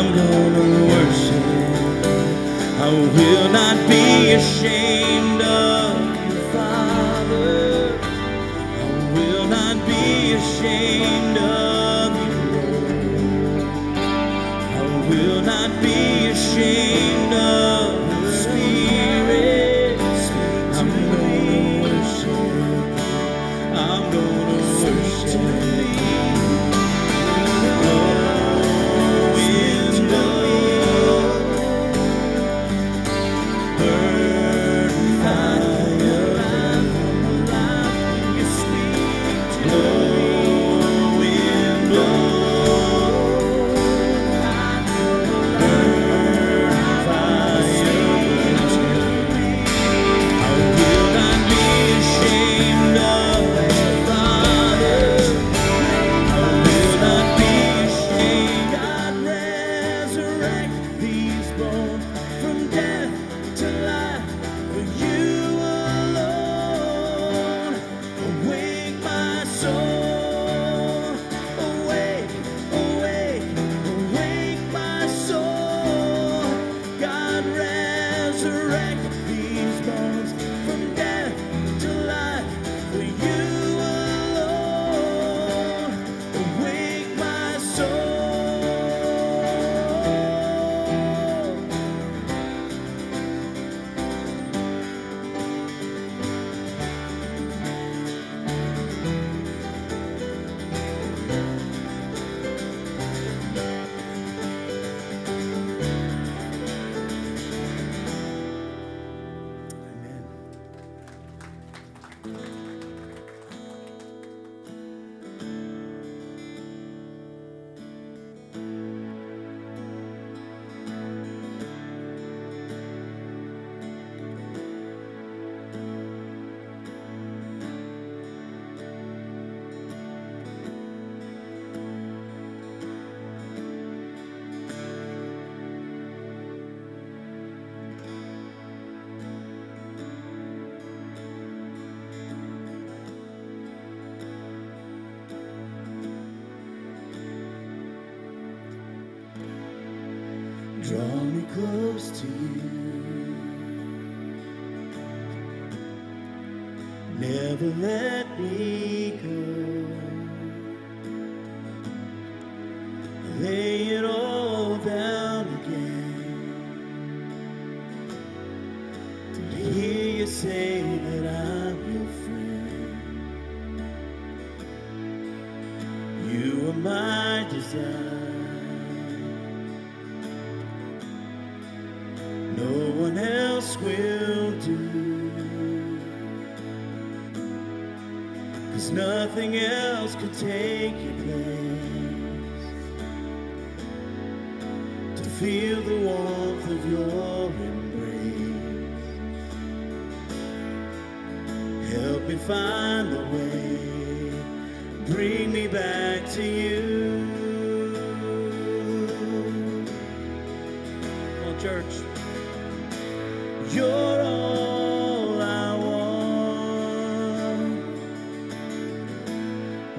I'm gonna worship. I will not be ashamed of you, Father. I will not be ashamed of you, Lord. I will not be ashamed of the Spirit. I'm gonna worship. I'm gonna worship. Draw me close to you. Never let me go. Lay it all down again to hear you say that I'm your friend. You are my desire. No one else will do, 'cause nothing else could take your place. To feel the warmth of your embrace, help me find the way, bring me back to you. Come on, church. You're all I want.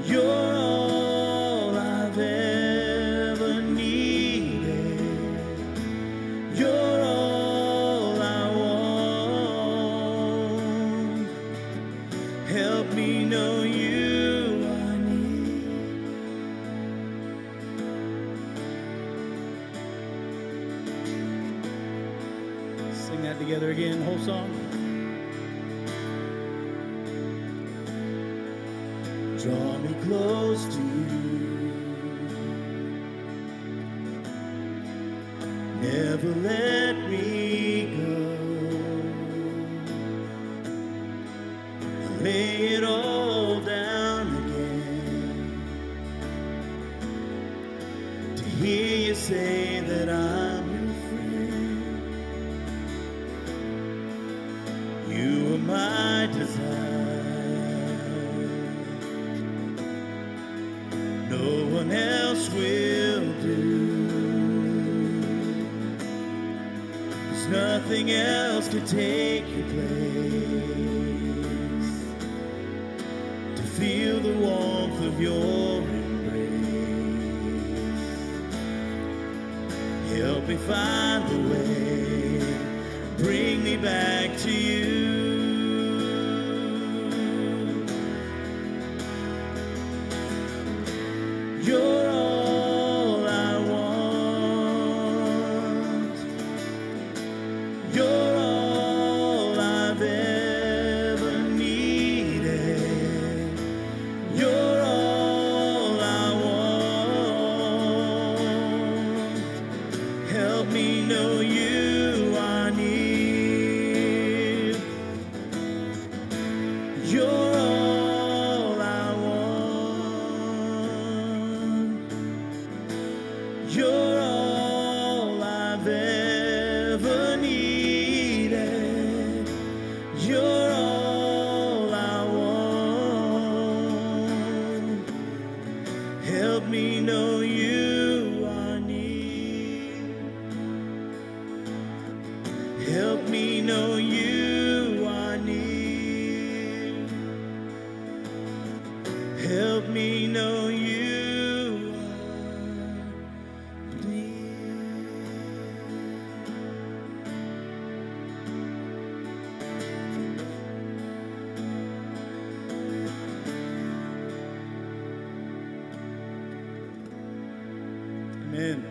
You're all I've ever needed. You're all I want. Help me know you I need. Sing that together again, whole song. Draw me close to you. Never let me go. Lay it all down again to hear you say that I'm your friend. You are my desire. No one else will do. There's nothing else to take your place. To feel the warmth of your embrace. Help me find the way. Bring me back to you. You're all I want. You're all I've ever needed. You're all I want. Help me know you are near. You're all I want. You're all I've ever needed. You're all I want. Help me know you are near. Help me know you are near. Help me know you are near. Amen.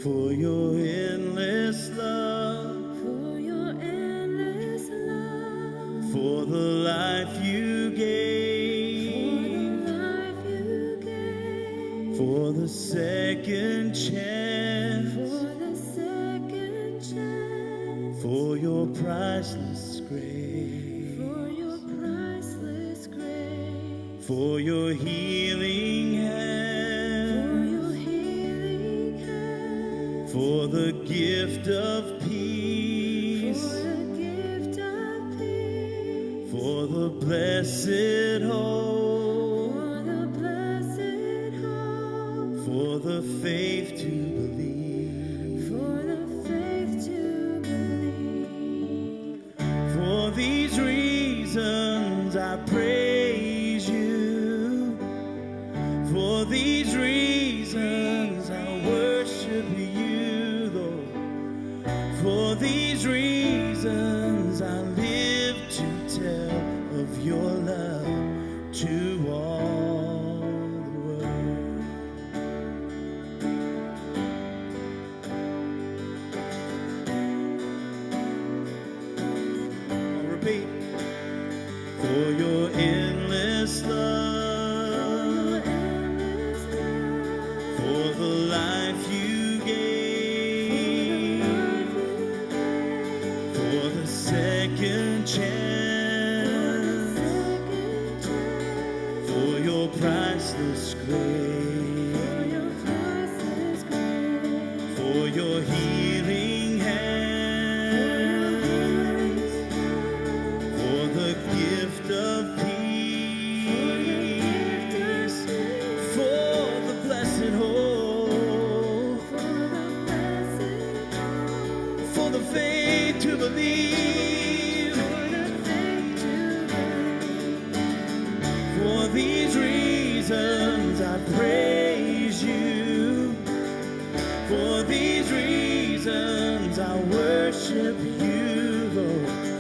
For your endless love, For your endless love, for the life you for gave, the life you gave, for the second for chance, the second chance, for your priceless grace, for your priceless grace, for your healing for hand, your healing hand, for the gift of for peace, the gift of peace, for the blessed hope, for the blessed hope, for the faith to believe. for the faith to believe. For these reasons I praise you. For these reasons I worship you, Lord. For these reasons I live to tell of your love to all the world. I'll repeat. For your endless love, for the life you gave, for the second chance, for your priceless grace, for your healing hands, for the gift of peace, for the blessed hope, for the faith to believe. For these reasons I praise you. For these reasons I worship you, Lord.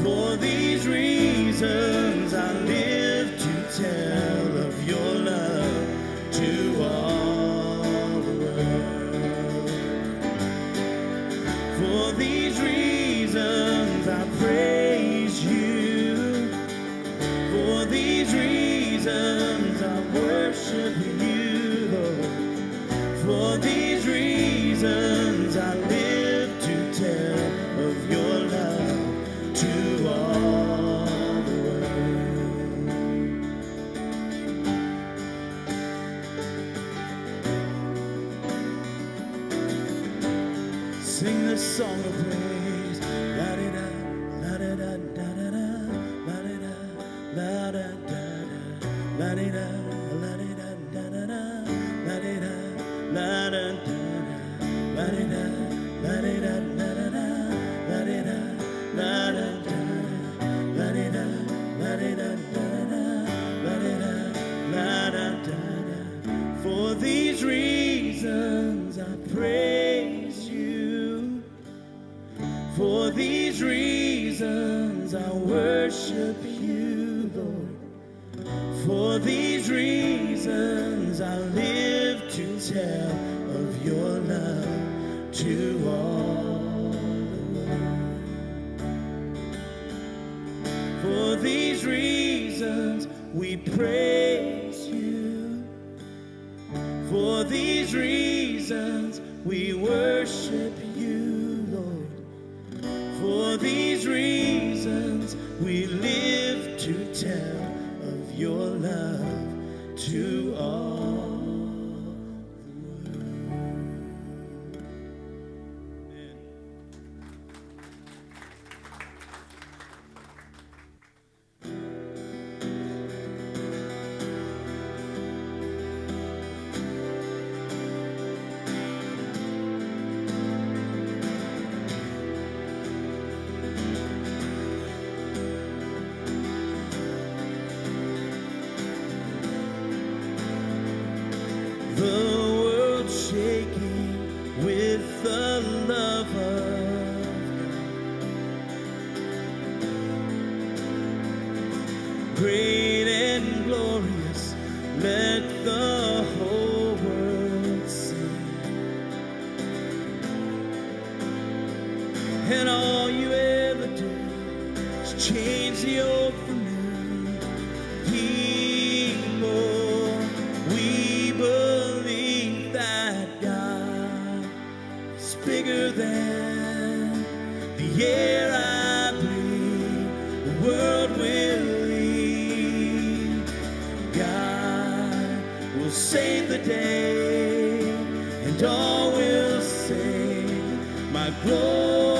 For these reasons I live to tell of your love to all the world. For these reasons I praise you. For these reasons I worship you, Lord. For these reasons I live to tell of your love to all the world. Sing this song of praise. For these reasons I praise you. For these reasons I worship you, Lord. For these reasons I live to tell of your love to all the world. For these reasons we praise you. For these reasons we worship you, Lord. For these reasons we live to tell of your love to all the world. Amen. The world shaking with the love of God. Great and glorious, let the whole world sing. And all you ever do is change the old for new. People, we believe that God is bigger than the air I breathe, the world will leave. God will save the day, and all will say, my glorious.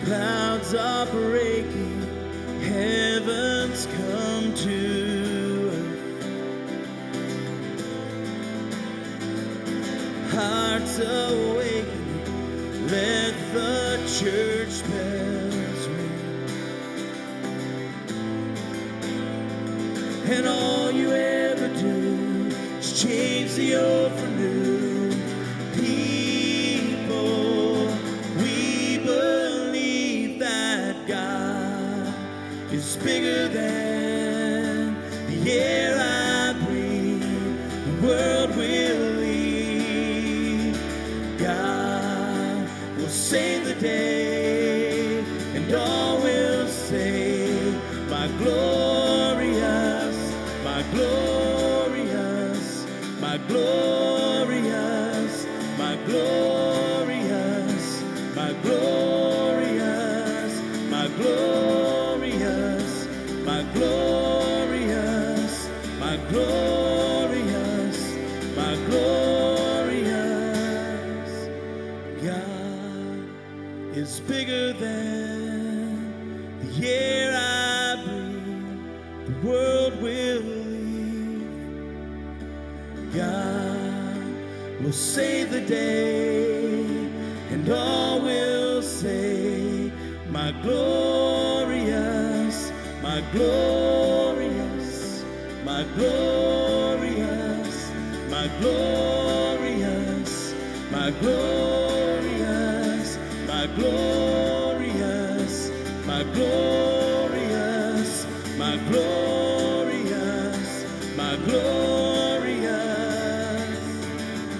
Clouds are breaking, heavens come to earth. Hearts awakening, let the church bells ring. And all you ever do is change the old for new. People, we believe that God is bigger than the air I breathe, the world will leave. God will save the day, and all will say, my glorious, my glorious, my glorious, my glorious, my glorious, my glorious, my glorious, my glorious, my glorious. God is bigger than the air I breathe, the world will leave. God will save the day, and all will say, my glorious, my glorious, my glorious, my glorious, my glorious, my glorious, my glorious, my glorious, my glorious.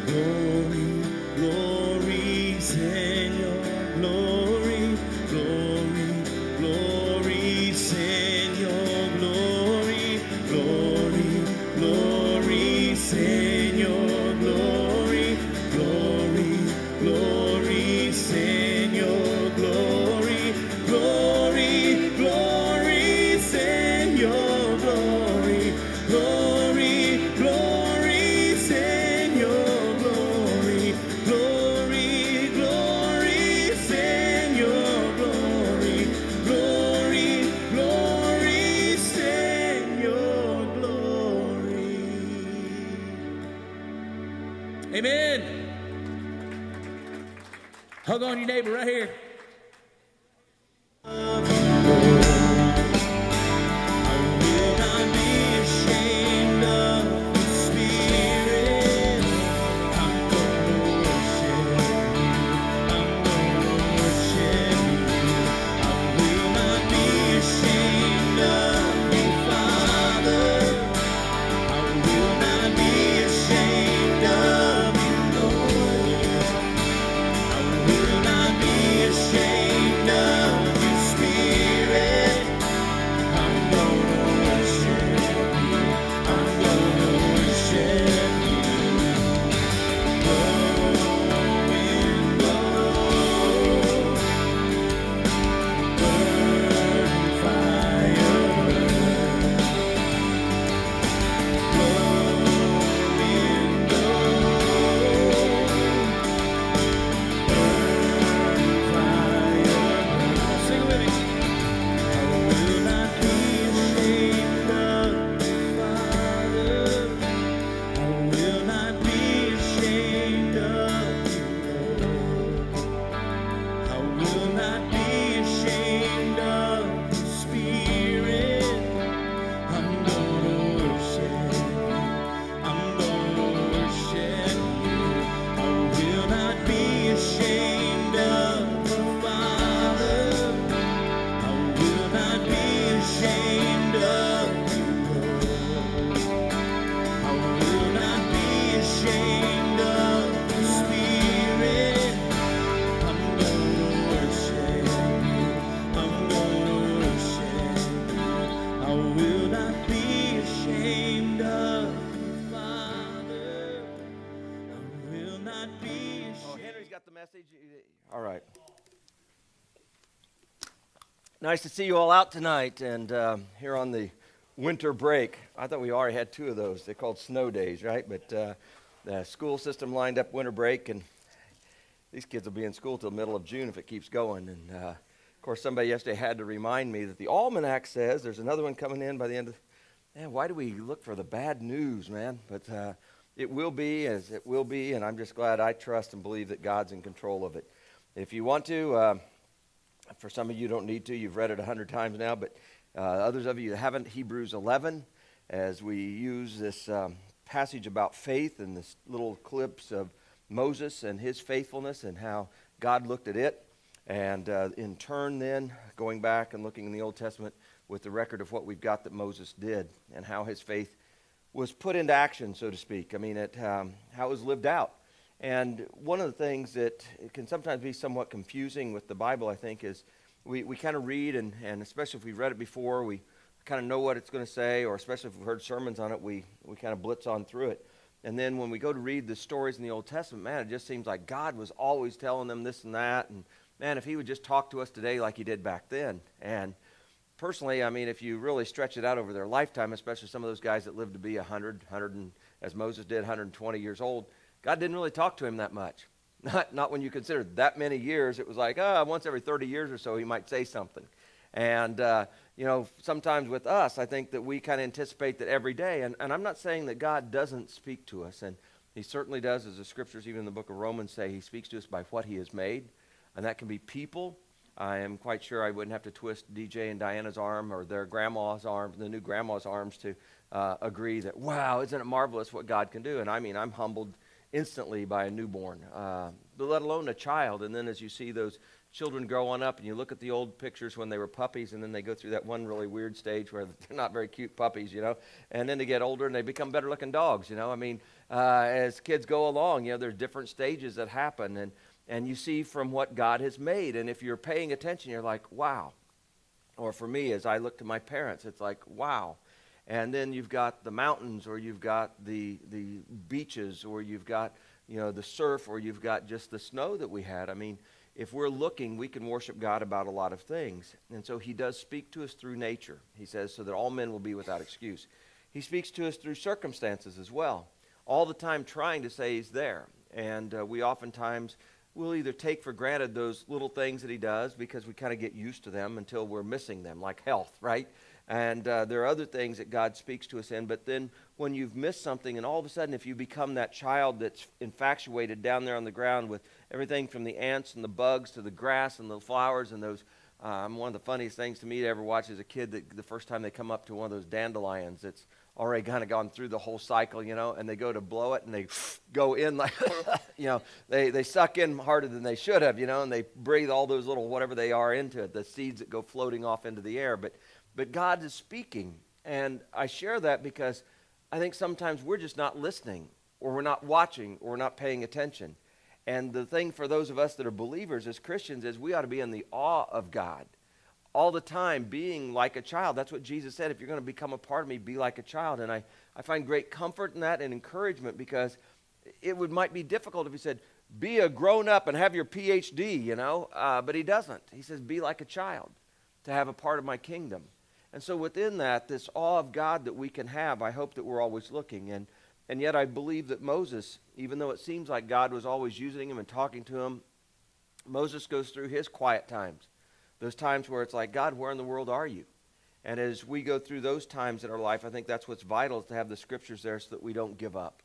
Glory, glory, Señor, glory, glory, glory, Señor, glory, glory, glory, Señor, glory, glory, Amen. Hug on your neighbor right here. All right. Nice to see you all out tonight and here on the winter break. I thought we already had two of those. They're called snow days, right? But the school system lined up winter break, and these kids will be in school till the middle of June if it keeps going. And, of course, somebody yesterday had to remind me that the almanac says there's another one coming in by the end of man, why do we look for the bad news, man? But it will be as it will be, and I'm just glad I trust and believe that God's in control of it. If you want to, for some of you don't need to, you've read it 100 times now, but others of you that haven't, Hebrews 11, as we use this passage about faith and this little clips of Moses and his faithfulness and how God looked at it, and in turn then going back and looking in the Old Testament with the record of what we've got that Moses did and how his faith was put into action, so to speak. I mean, how it was lived out. And one of the things that it can sometimes be somewhat confusing with the Bible, I think, is we kind of read, and especially if we've read it before, we kind of know what it's going to say, or especially if we've heard sermons on it, we kind of blitz on through it. And then when we go to read the stories in the Old Testament, man, it just seems like God was always telling them this and that. And, man, if he would just talk to us today like he did back then. And personally, I mean, if you really stretch it out over their lifetime, especially some of those guys that lived to be 100, and, as Moses did, 120 years old, God didn't really talk to him that much. Not when you consider that many years. It was like, once every 30 years or so, he might say something. And, sometimes with us, I think that we kind of anticipate that every day. And I'm not saying that God doesn't speak to us. And he certainly does, as the scriptures, even in the book of Romans, say he speaks to us by what he has made. And that can be people. I am quite sure I wouldn't have to twist DJ and Diana's arm or their grandma's arm, the new grandma's arms, to agree that, wow, isn't it marvelous what God can do? And I mean, I'm humbled instantly by a newborn, let alone a child. And then as you see those children growing up and you look at the old pictures when they were puppies, and then they go through that one really weird stage where they're not very cute puppies, and then they get older and they become better looking dogs, I mean, as kids go along, there's different stages that happen, and you see from what God has made. And if you're paying attention, you're like, wow. Or for me, as I look to my parents, it's like, wow. And then you've got the mountains, or you've got the beaches, or you've got, the surf, or you've got just the snow that we had. I mean, if we're looking, we can worship God about a lot of things. And so he does speak to us through nature. He says, so that all men will be without excuse. He speaks to us through circumstances as well, all the time trying to say he's there. And we oftentimes will either take for granted those little things that he does because we kind of get used to them until we're missing them, like health, right? And there are other things that God speaks to us in. But then when you've missed something, and all of a sudden if you become that child that's infatuated down there on the ground with everything from the ants and the bugs to the grass and the flowers and those, one of the funniest things to me to ever watch as a kid, that the first time they come up to one of those dandelions, it's already kind of gone through the whole cycle, you know, and they go to blow it and they go in like, you know, they suck in harder than they should have, you know, and they breathe all those little whatever they are into it, the seeds that go floating off into the air. But God is speaking, and I share that because I think sometimes we're just not listening, or we're not watching, or we're not paying attention. And the thing for those of us that are believers as Christians is we ought to be in the awe of God all the time, being like a child. That's what Jesus said. If you're going to become a part of me, be like a child. And I find great comfort in that and encouragement, because might be difficult if he said, be a grown up and have your PhD, you know. But he doesn't. He says, be like a child to have a part of my kingdom. And so within that, this awe of God that we can have, I hope that we're always looking. And yet I believe that Moses, even though it seems like God was always using him and talking to him, Moses goes through his quiet times. Those times where it's like, God, where in the world are you? And as we go through those times in our life, I think that's what's vital, is to have the scriptures there so that we don't give up.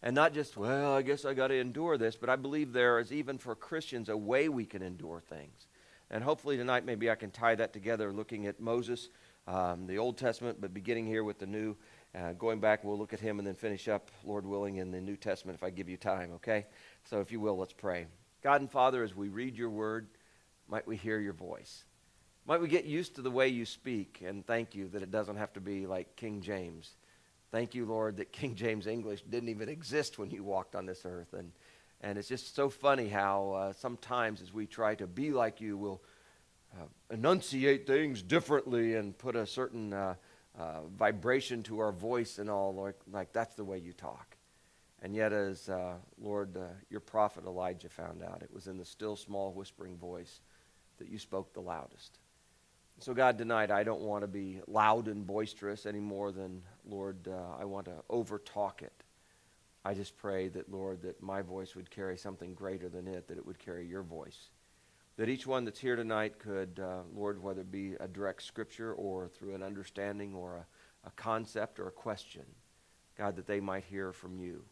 And not just, well, I guess I got to endure this, but I believe there is, even for Christians, a way we can endure things. And hopefully tonight maybe I can tie that together, looking at Moses, the Old Testament, but beginning here with the New. Going back, we'll look at him and then finish up, Lord willing, in the New Testament if I give you time, okay? So if you will, let's pray. God and Father, as we read your word, might we hear your voice. Might we get used to the way you speak, and thank you that it doesn't have to be like King James. Thank you, Lord, that King James English didn't even exist when you walked on this earth. And it's just so funny how sometimes as we try to be like you, we'll enunciate things differently and put a certain vibration to our voice and all, like that's the way you talk. And yet as, Lord, your prophet Elijah found out, it was in the still small whispering voice that you spoke the loudest. So God, tonight I don't want to be loud and boisterous any more than, Lord, I want to over-talk it. I just pray that, Lord, that my voice would carry something greater than it, that it would carry your voice. That each one that's here tonight could, Lord, whether it be a direct scripture or through an understanding or a concept or a question, God, that they might hear from you.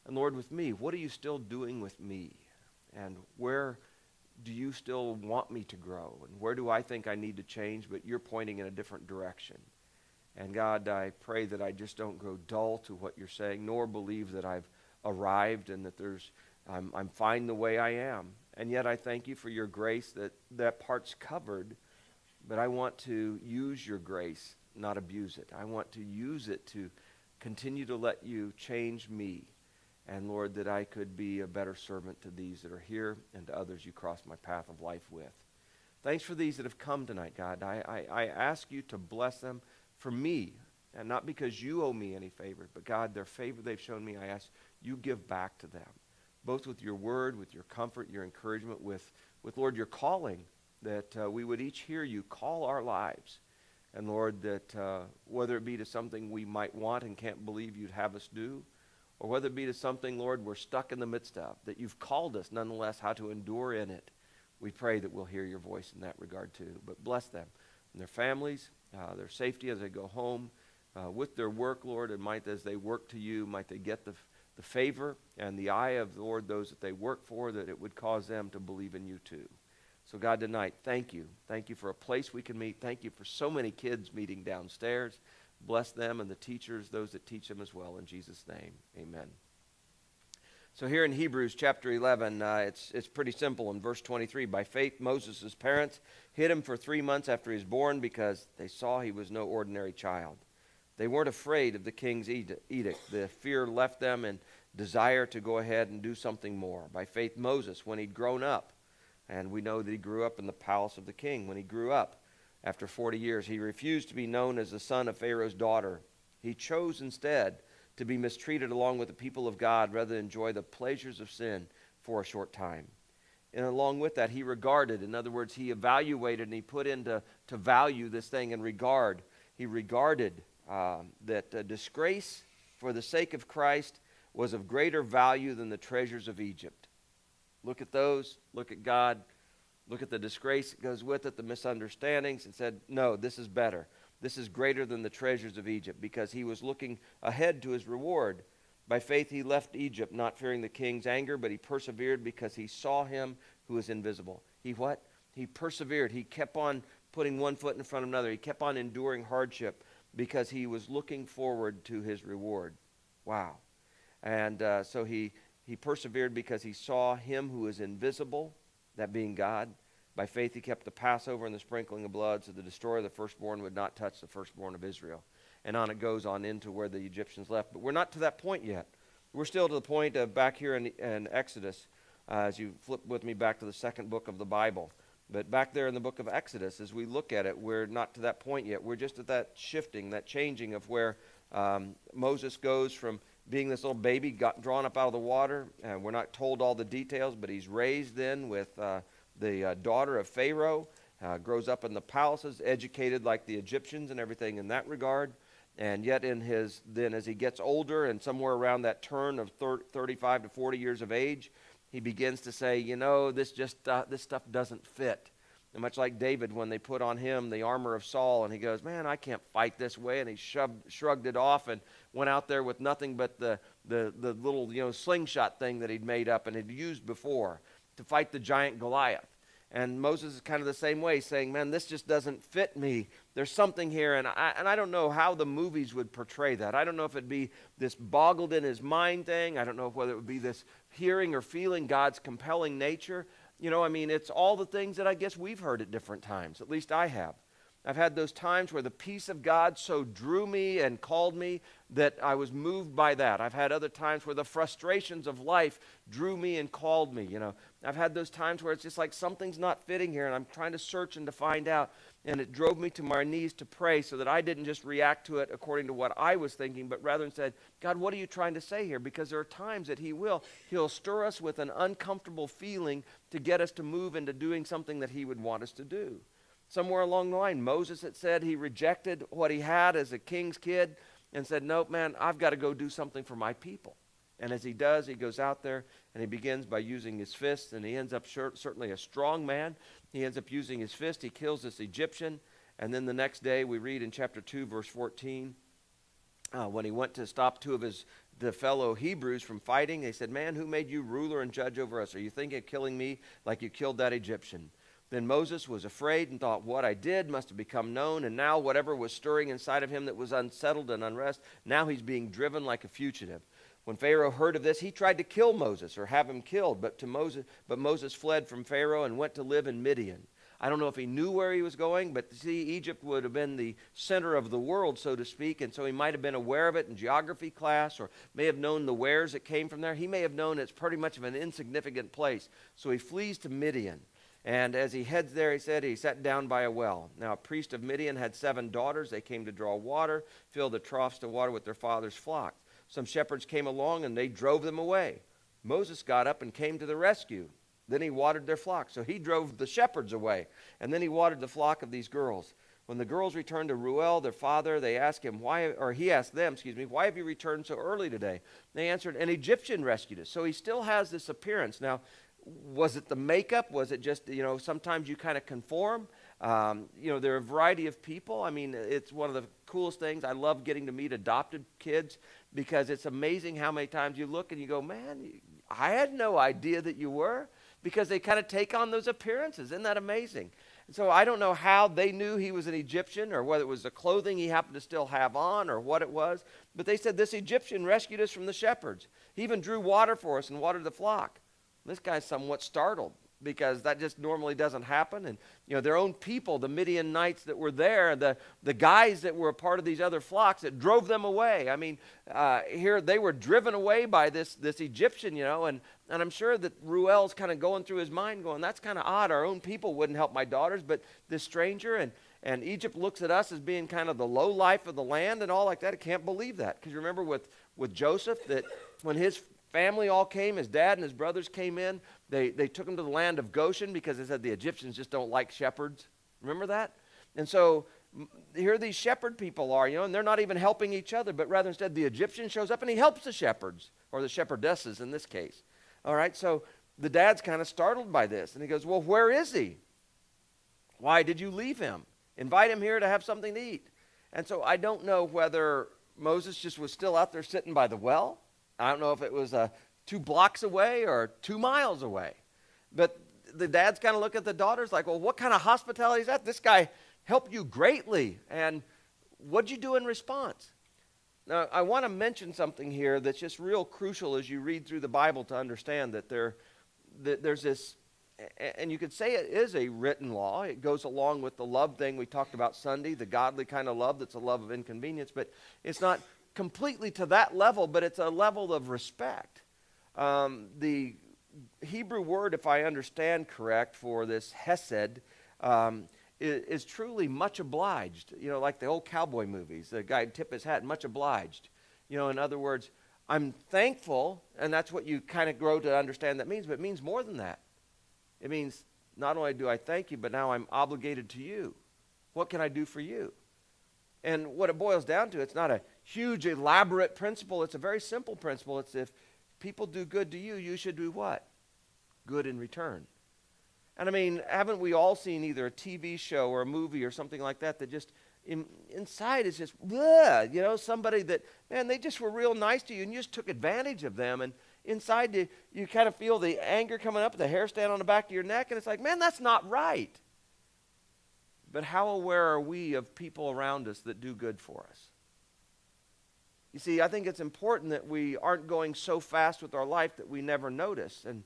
And Lord, with me, what are you still doing with me? And where do you still want me to grow? And where do I think I need to change, but you're pointing in a different direction? And God, I pray that I just don't grow dull to what you're saying, nor believe that I've arrived and that I'm fine the way I am. And yet I thank you for your grace that part's covered, but I want to use your grace, not abuse it. I want to use it to continue to let you change me. And Lord, that I could be a better servant to these that are here and to others you cross my path of life with. Thanks for these that have come tonight, God. I ask you to bless them for me, and not because you owe me any favor, but God, their favor they've shown me, I ask you give back to them, both with your word, with your comfort, your encouragement, with Lord, your calling, that we would each hear you call our lives. And Lord, that whether it be to something we might want and can't believe you'd have us do, or whether it be to something, Lord, we're stuck in the midst of, that you've called us nonetheless how to endure in it, we pray that we'll hear your voice in that regard too. But bless them and their families, their safety as they go home, with their work, Lord, and might as they work to you, might they get the favor and the eye of, Lord, those that they work for, that it would cause them to believe in you too. So God, tonight, thank you. Thank you for a place we can meet. Thank you for so many kids meeting downstairs. Bless them and the teachers, those that teach them as well. In Jesus' name, amen. So here in Hebrews chapter 11, it's pretty simple. In verse 23, by faith Moses' parents hid him for 3 months after he was born because they saw he was no ordinary child. They weren't afraid of the king's edict. The fear left them and desire to go ahead and do something more. By faith Moses, when he'd grown up, and we know that he grew up in the palace of the king. When he grew up, after 40 years, he refused to be known as the son of Pharaoh's daughter. He chose instead to be mistreated along with the people of God rather than enjoy the pleasures of sin for a short time. And along with that, he regarded, in other words, he evaluated and he put into value this thing in regard. He regarded that disgrace for the sake of Christ was of greater value than the treasures of Egypt. Look at those, look at God, look at the disgrace that goes with it, the misunderstandings, and said, no, this is better. This is greater than the treasures of Egypt, because he was looking ahead to his reward. By faith he left Egypt, not fearing the king's anger, but he persevered because he saw him who is invisible. He what? He persevered. He kept on putting one foot in front of another. He kept on enduring hardship because he was looking forward to his reward. Wow. And so he persevered because he saw him who is invisible, that being God. By faith he kept the Passover and the sprinkling of blood, so the destroyer of the firstborn would not touch the firstborn of Israel. And on it goes on into where the Egyptians left. But we're not to that point yet. We're still to the point of back here in Exodus, as you flip with me back to the second book of the Bible. But back there in the book of Exodus, as we look at it, we're not to that point yet. We're just at that shifting, that changing of where Moses goes from being this little baby, got drawn up out of the water. We're not told all the details, but he's raised then with the daughter of Pharaoh, grows up in the palaces, educated like the Egyptians and everything in that regard. And yet then as he gets older and somewhere around that turn of 35 to 40 years of age, he begins to say, this stuff doesn't fit. And much like David, when they put on him the armor of Saul, and he goes, man, I can't fight this way. And he shrugged it off and went out there with nothing but the little slingshot thing that he'd made up and had used before to fight the giant Goliath. And Moses is kind of the same way, saying, man, this just doesn't fit me. There's something here, and I don't know how the movies would portray that. I don't know if it'd be this boggled in his mind thing. I don't know whether it would be this hearing or feeling God's compelling nature. It's all the things that I guess we've heard at different times. At least I have. I've had those times where the peace of God so drew me and called me that I was moved by that. I've had other times where the frustrations of life drew me and called me. I've had those times where it's just like something's not fitting here and I'm trying to search and to find out. And it drove me to my knees to pray so that I didn't just react to it according to what I was thinking, but rather said, God, what are you trying to say here? Because there are times that He'll stir us with an uncomfortable feeling to get us to move into doing something that He would want us to do. Somewhere along the line, Moses had said he rejected what he had as a king's kid and said, nope, man, I've got to go do something for my people. And as he does, he goes out there and he begins by using his fists, and he ends up certainly a strong man. He ends up using his fist. He kills this Egyptian. And then the next day we read in chapter 2, verse 14, when he went to stop two of the fellow Hebrews from fighting, they said, man, who made you ruler and judge over us? Are you thinking of killing me like you killed that Egyptian? Then Moses was afraid and thought, what I did must have become known, and now whatever was stirring inside of him that was unsettled and unrest, now he's being driven like a fugitive. When Pharaoh heard of this, he tried to kill Moses or have him killed, but Moses fled from Pharaoh and went to live in Midian. I don't know if he knew where he was going, but see, Egypt would have been the center of the world, so to speak, and so he might have been aware of it in geography class or may have known the wares that came from there. He may have known it's pretty much of an insignificant place, so he flees to Midian. And as he heads there, he said he sat down by a well. Now, a priest of Midian had 7 daughters. They came to draw water, fill the troughs to water with their father's flock. Some shepherds came along, and they drove them away. Moses got up and came to the rescue. Then he watered their flock. So he drove the shepherds away, and then he watered the flock of these girls. When the girls returned to Reuel, their father, he asked them, why have you returned so early today? They answered, an Egyptian rescued us. So he still has this appearance. Now, was it the makeup? Was it just, sometimes you kind of conform? There are a variety of people. It's one of the coolest things. I love getting to meet adopted kids because it's amazing how many times you look and you go, man, I had no idea that you were, because they kind of take on those appearances. Isn't that amazing? And so I don't know how they knew he was an Egyptian or whether it was the clothing he happened to still have on or what it was. But they said, this Egyptian rescued us from the shepherds. He even drew water for us and watered the flock. This guy's somewhat startled because that just normally doesn't happen. And, their own people, the Midianites that were there, the guys that were a part of these other flocks that drove them away. Here they were driven away by this Egyptian, and I'm sure that Reuel's kind of going through his mind going, that's kind of odd. Our own people wouldn't help my daughters, but this stranger, and Egypt looks at us as being kind of the low life of the land and all like that. I can't believe that. Because you remember with Joseph that when his family all came, his dad and his brothers came in, they took him to the land of Goshen because they said the Egyptians just don't like shepherds. Remember that? And so here these shepherd people are, and they're not even helping each other, but rather instead the Egyptian shows up and he helps the shepherds, or the shepherdesses in this case. All right, so the dad's kind of startled by this, and he goes, well, where is he? Why did you leave him? Invite him here to have something to eat. And so I don't know whether Moses just was still out there sitting by the well. I don't know if it was 2 blocks away or 2 miles away. But the dads kind of look at the daughters like, well, what kind of hospitality is that? This guy helped you greatly. And what'd you do in response? Now, I want to mention something here that's just real crucial as you read through the Bible to understand that there's this, and you could say it is a written law. It goes along with the love thing we talked about Sunday, the godly kind of love that's a love of inconvenience, but it's not completely to that level, but it's a level of respect. The Hebrew word, if I understand correct, for this hesed is truly much obliged. You know, like the old cowboy movies, the guy would tip his hat, much obliged. You know, in other words, I'm thankful, and that's what you kind of grow to understand that means, but it means more than that. It means not only do I thank you, but now I'm obligated to you. What can I do for you? And what it boils down to, it's not a huge, elaborate principle. It's a very simple principle. It's if people do good to you, you should do what? Good in return. And I mean, haven't we all seen either a TV show or a movie or something like that that just inside is just, bleh, you know, somebody that, man, they just were real nice to you and you just took advantage of them. And inside you kind of feel the anger coming up, the hair stand on the back of your neck, and it's like, man, that's not right. But how aware are we of people around us that do good for us? You see, I think it's important that we aren't going so fast with our life that we never notice. And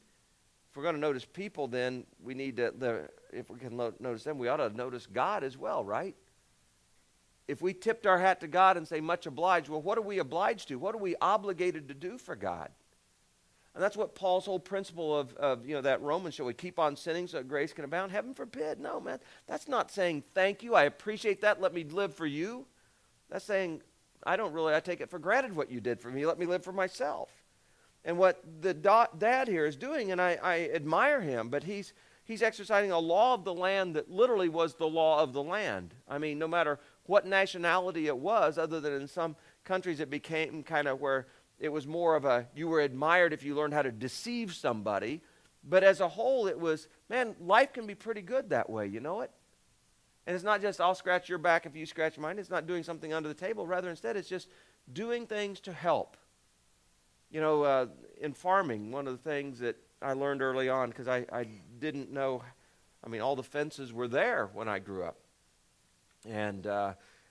if we're going to notice people, then we need to, if we can notice them, we ought to notice God as well, right? If we tipped our hat to God and say much obliged, well, what are we obliged to? What are we obligated to do for God? And that's what Paul's whole principle of you know, that Romans, shall we keep on sinning so that grace can abound? Heaven forbid. No, man. That's not saying thank you, I appreciate that, let me live for you. That's saying, I take it for granted what you did for me, let me live for myself. And what the dad here is doing, and I admire him, but he's exercising a law of the land that literally was the law of the land. I mean, no matter what nationality it was, other than in some countries it became kind of where it was more of a, you were admired if you learned how to deceive somebody. But as a whole, it was, man, life can be pretty good that way, you know it? And it's not just, I'll scratch your back if you scratch mine. It's not doing something under the table. Rather, instead, it's just doing things to help. You know, in farming, one of the things that I learned early on, because I didn't know, I mean, all the fences were there when I grew up. And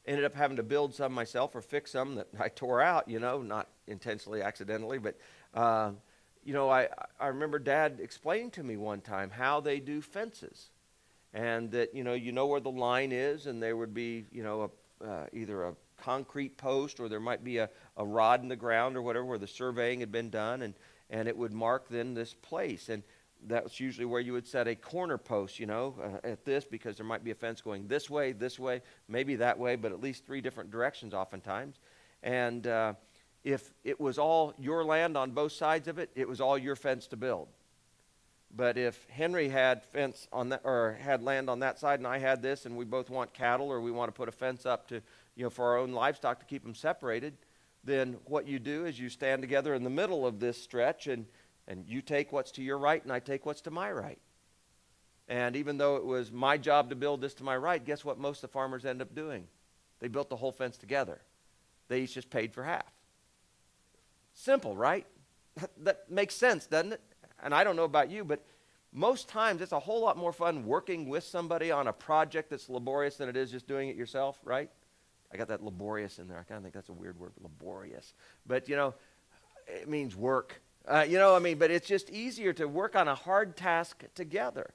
ended up having to build some myself or fix some that I tore out, you know, not intentionally, accidentally. But, you know, I remember Dad explaining to me one time how they do fences. And that, you know where the line is, and there would be, you know, either a concrete post or there might be a rod in the ground or whatever where the surveying had been done, and it would mark then this place. And that's usually where you would set a corner post, you know, at this, because there might be a fence going this way, maybe that way, but at least 3 different directions oftentimes. And if it was all your land on both sides of it, it was all your fence to build. But if Henry had fence on that, or had land on that side, and I had this, and we both want cattle, or we want to put a fence up to, you know, for our own livestock to keep them separated, then what you do is you stand together in the middle of this stretch, and you take what's to your right, and I take what's to my right. And even though it was my job to build this to my right, guess what most of the farmers end up doing? They built the whole fence together. They each just paid for half. Simple, right? That makes sense, doesn't it? And I don't know about you, but most times it's a whole lot more fun working with somebody on a project that's laborious than it is just doing it yourself, right? I got that laborious in there. I kind of think that's a weird word, laborious. But, you know, it means work. You know, I mean, but it's just easier to work on a hard task together.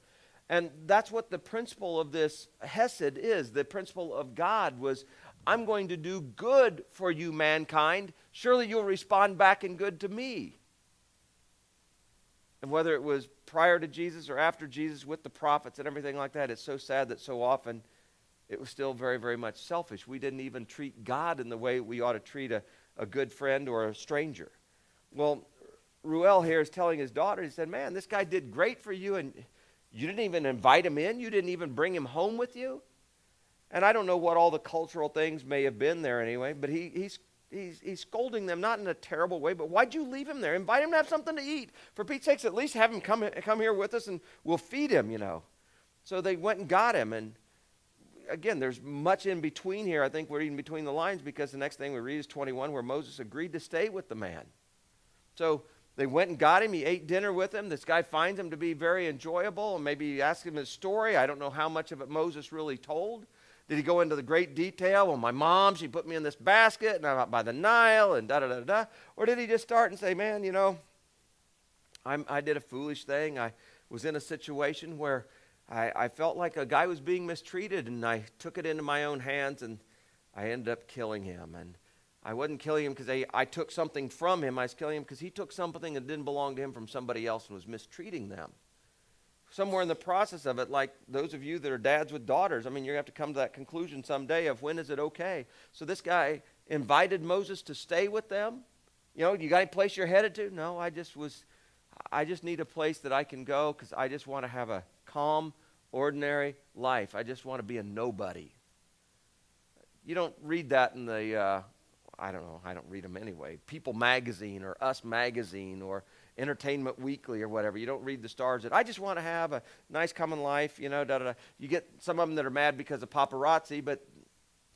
And that's what the principle of this Hesed is. The principle of God was, I'm going to do good for you, mankind. Surely you'll respond back in good to me. And whether it was prior to Jesus or after Jesus with the prophets and everything like that, it's so sad that so often it was still very, very much selfish. We didn't even treat God in the way we ought to treat a good friend or a stranger. Well, Ruel here is telling his daughter, he said, man, this guy did great for you, and you didn't even invite him in. You didn't even bring him home with you. And I don't know what all the cultural things may have been there anyway, but he's scolding them, not in a terrible way, but why'd you leave him there? Invite him to have something to eat. For Pete's sakes, at least have him come here with us and we'll feed him, you know. So they went and got him. And again, there's much in between here. I think we're reading between the lines because the next thing we read is 21 where Moses agreed to stay with the man. So they went and got him. He ate dinner with him. This guy finds him to be very enjoyable, and maybe he asked him his story. I don't know how much of it Moses really told. Did he go into the great detail? Well, my mom, she put me in this basket, and I'm out by the Nile, and da-da-da-da. Or did he just start and say, man, you know, I did a foolish thing. I was in a situation where I felt like a guy was being mistreated, and I took it into my own hands, and I ended up killing him. And I wasn't killing him because I took something from him. I was killing him because he took something that didn't belong to him from somebody else and was mistreating them. Somewhere in the process of it, like those of you that are dads with daughters, I mean, you're going to have to come to that conclusion someday of when is it okay. So this guy invited Moses to stay with them. You know, you got any place you're headed to? No, I just need a place that I can go because I just want to have a calm, ordinary life. I just want to be a nobody. You don't read that in the, I don't know, I don't read them anyway. People Magazine or Us Magazine or Entertainment Weekly or whatever. You don't read the stars that I just want to have a nice common life, you know, da-da-da. You get some of them that are mad because of paparazzi, but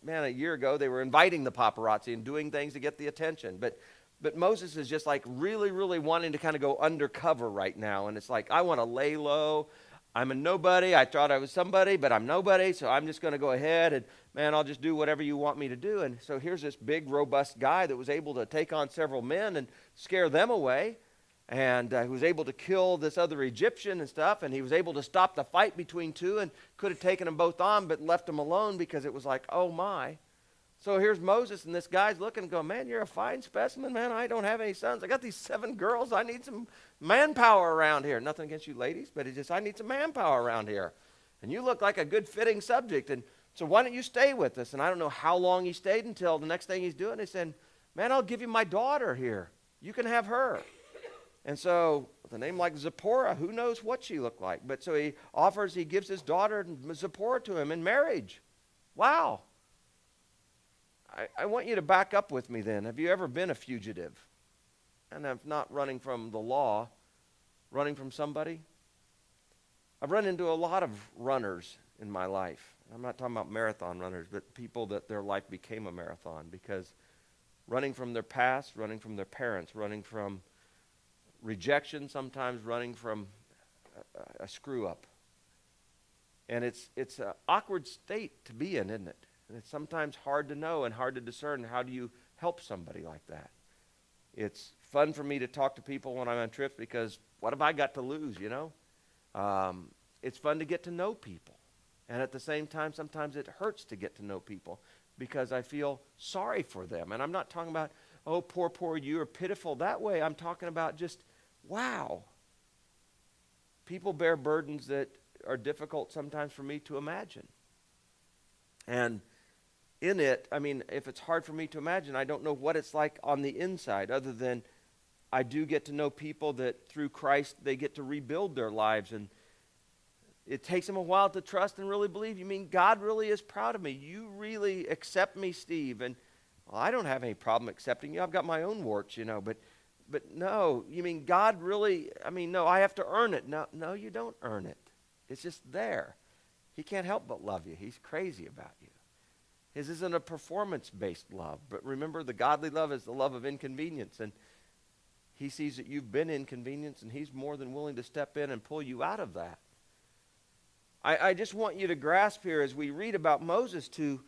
man, a year ago they were inviting the paparazzi and doing things to get the attention. But Moses is just like really, really wanting to kind of go undercover right now. And it's like, I want to lay low. I'm a nobody. I thought I was somebody, but I'm nobody. So I'm just going to go ahead and, man, I'll just do whatever you want me to do. And so here's this big, robust guy that was able to take on several men and scare them away. And he was able to kill this other Egyptian and stuff. And he was able to stop the fight between two and could have taken them both on, but left them alone because it was like, oh my. So here's Moses, and this guy's looking and going, man, you're a fine specimen, man. I don't have any sons. I got these 7 girls. I need some manpower around here. Nothing against you ladies, but it's just I need some manpower around here. And you look like a good fitting subject. And so why don't you stay with us? And I don't know how long he stayed until the next thing he's doing is saying, man, I'll give you my daughter here. You can have her. And so with a name like Zipporah, who knows what she looked like. But so he gives his daughter Zipporah to him in marriage. Wow. I want you to back up with me then. Have you ever been a fugitive? And I'm not running from the law, running from somebody. I've run into a lot of runners in my life. I'm not talking about marathon runners, but people that their life became a marathon because running from their past, running from their parents, running from rejection, sometimes running from a screw up. And it's an awkward state to be in, isn't it? And it's sometimes hard to know and hard to discern how do you help somebody like that. It's fun for me to talk to people when I'm on trips because what have I got to lose, you know? It's fun to get to know people. And at the same time, sometimes it hurts to get to know people because I feel sorry for them. And I'm not talking about, oh, poor you or pitiful that way. I'm talking about just, wow. People bear burdens that are difficult sometimes for me to imagine. And in it, I mean, if it's hard for me to imagine, I don't know what it's like on the inside other than I do get to know people that through Christ, they get to rebuild their lives. And it takes them a while to trust and really believe. You mean God really is proud of me? You really accept me, Steve? And well, I don't have any problem accepting you. I've got my own warts, you know. But no, you mean God really, I mean, no, I have to earn it. No, you don't earn it. It's just there. He can't help but love you. He's crazy about you. His isn't a performance-based love. But remember, the godly love is the love of inconvenience. And he sees that you've been inconvenienced, and he's more than willing to step in and pull you out of that. I just want you to grasp here as we read about Moses to,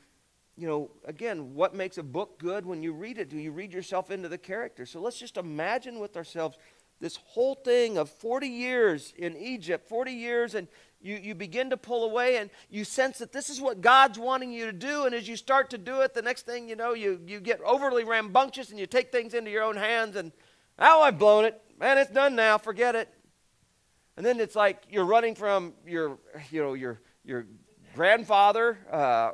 you know, again, what makes a book good when you read it? Do you read yourself into the character? So let's just imagine with ourselves this whole thing of 40 years in Egypt, 40 years, and you begin to pull away and you sense that this is what God's wanting you to do. And as you start to do it, the next thing you know, you get overly rambunctious and you take things into your own hands and, oh, I've blown it. Man, it's done now. Forget it. And then it's like you're running from your grandfather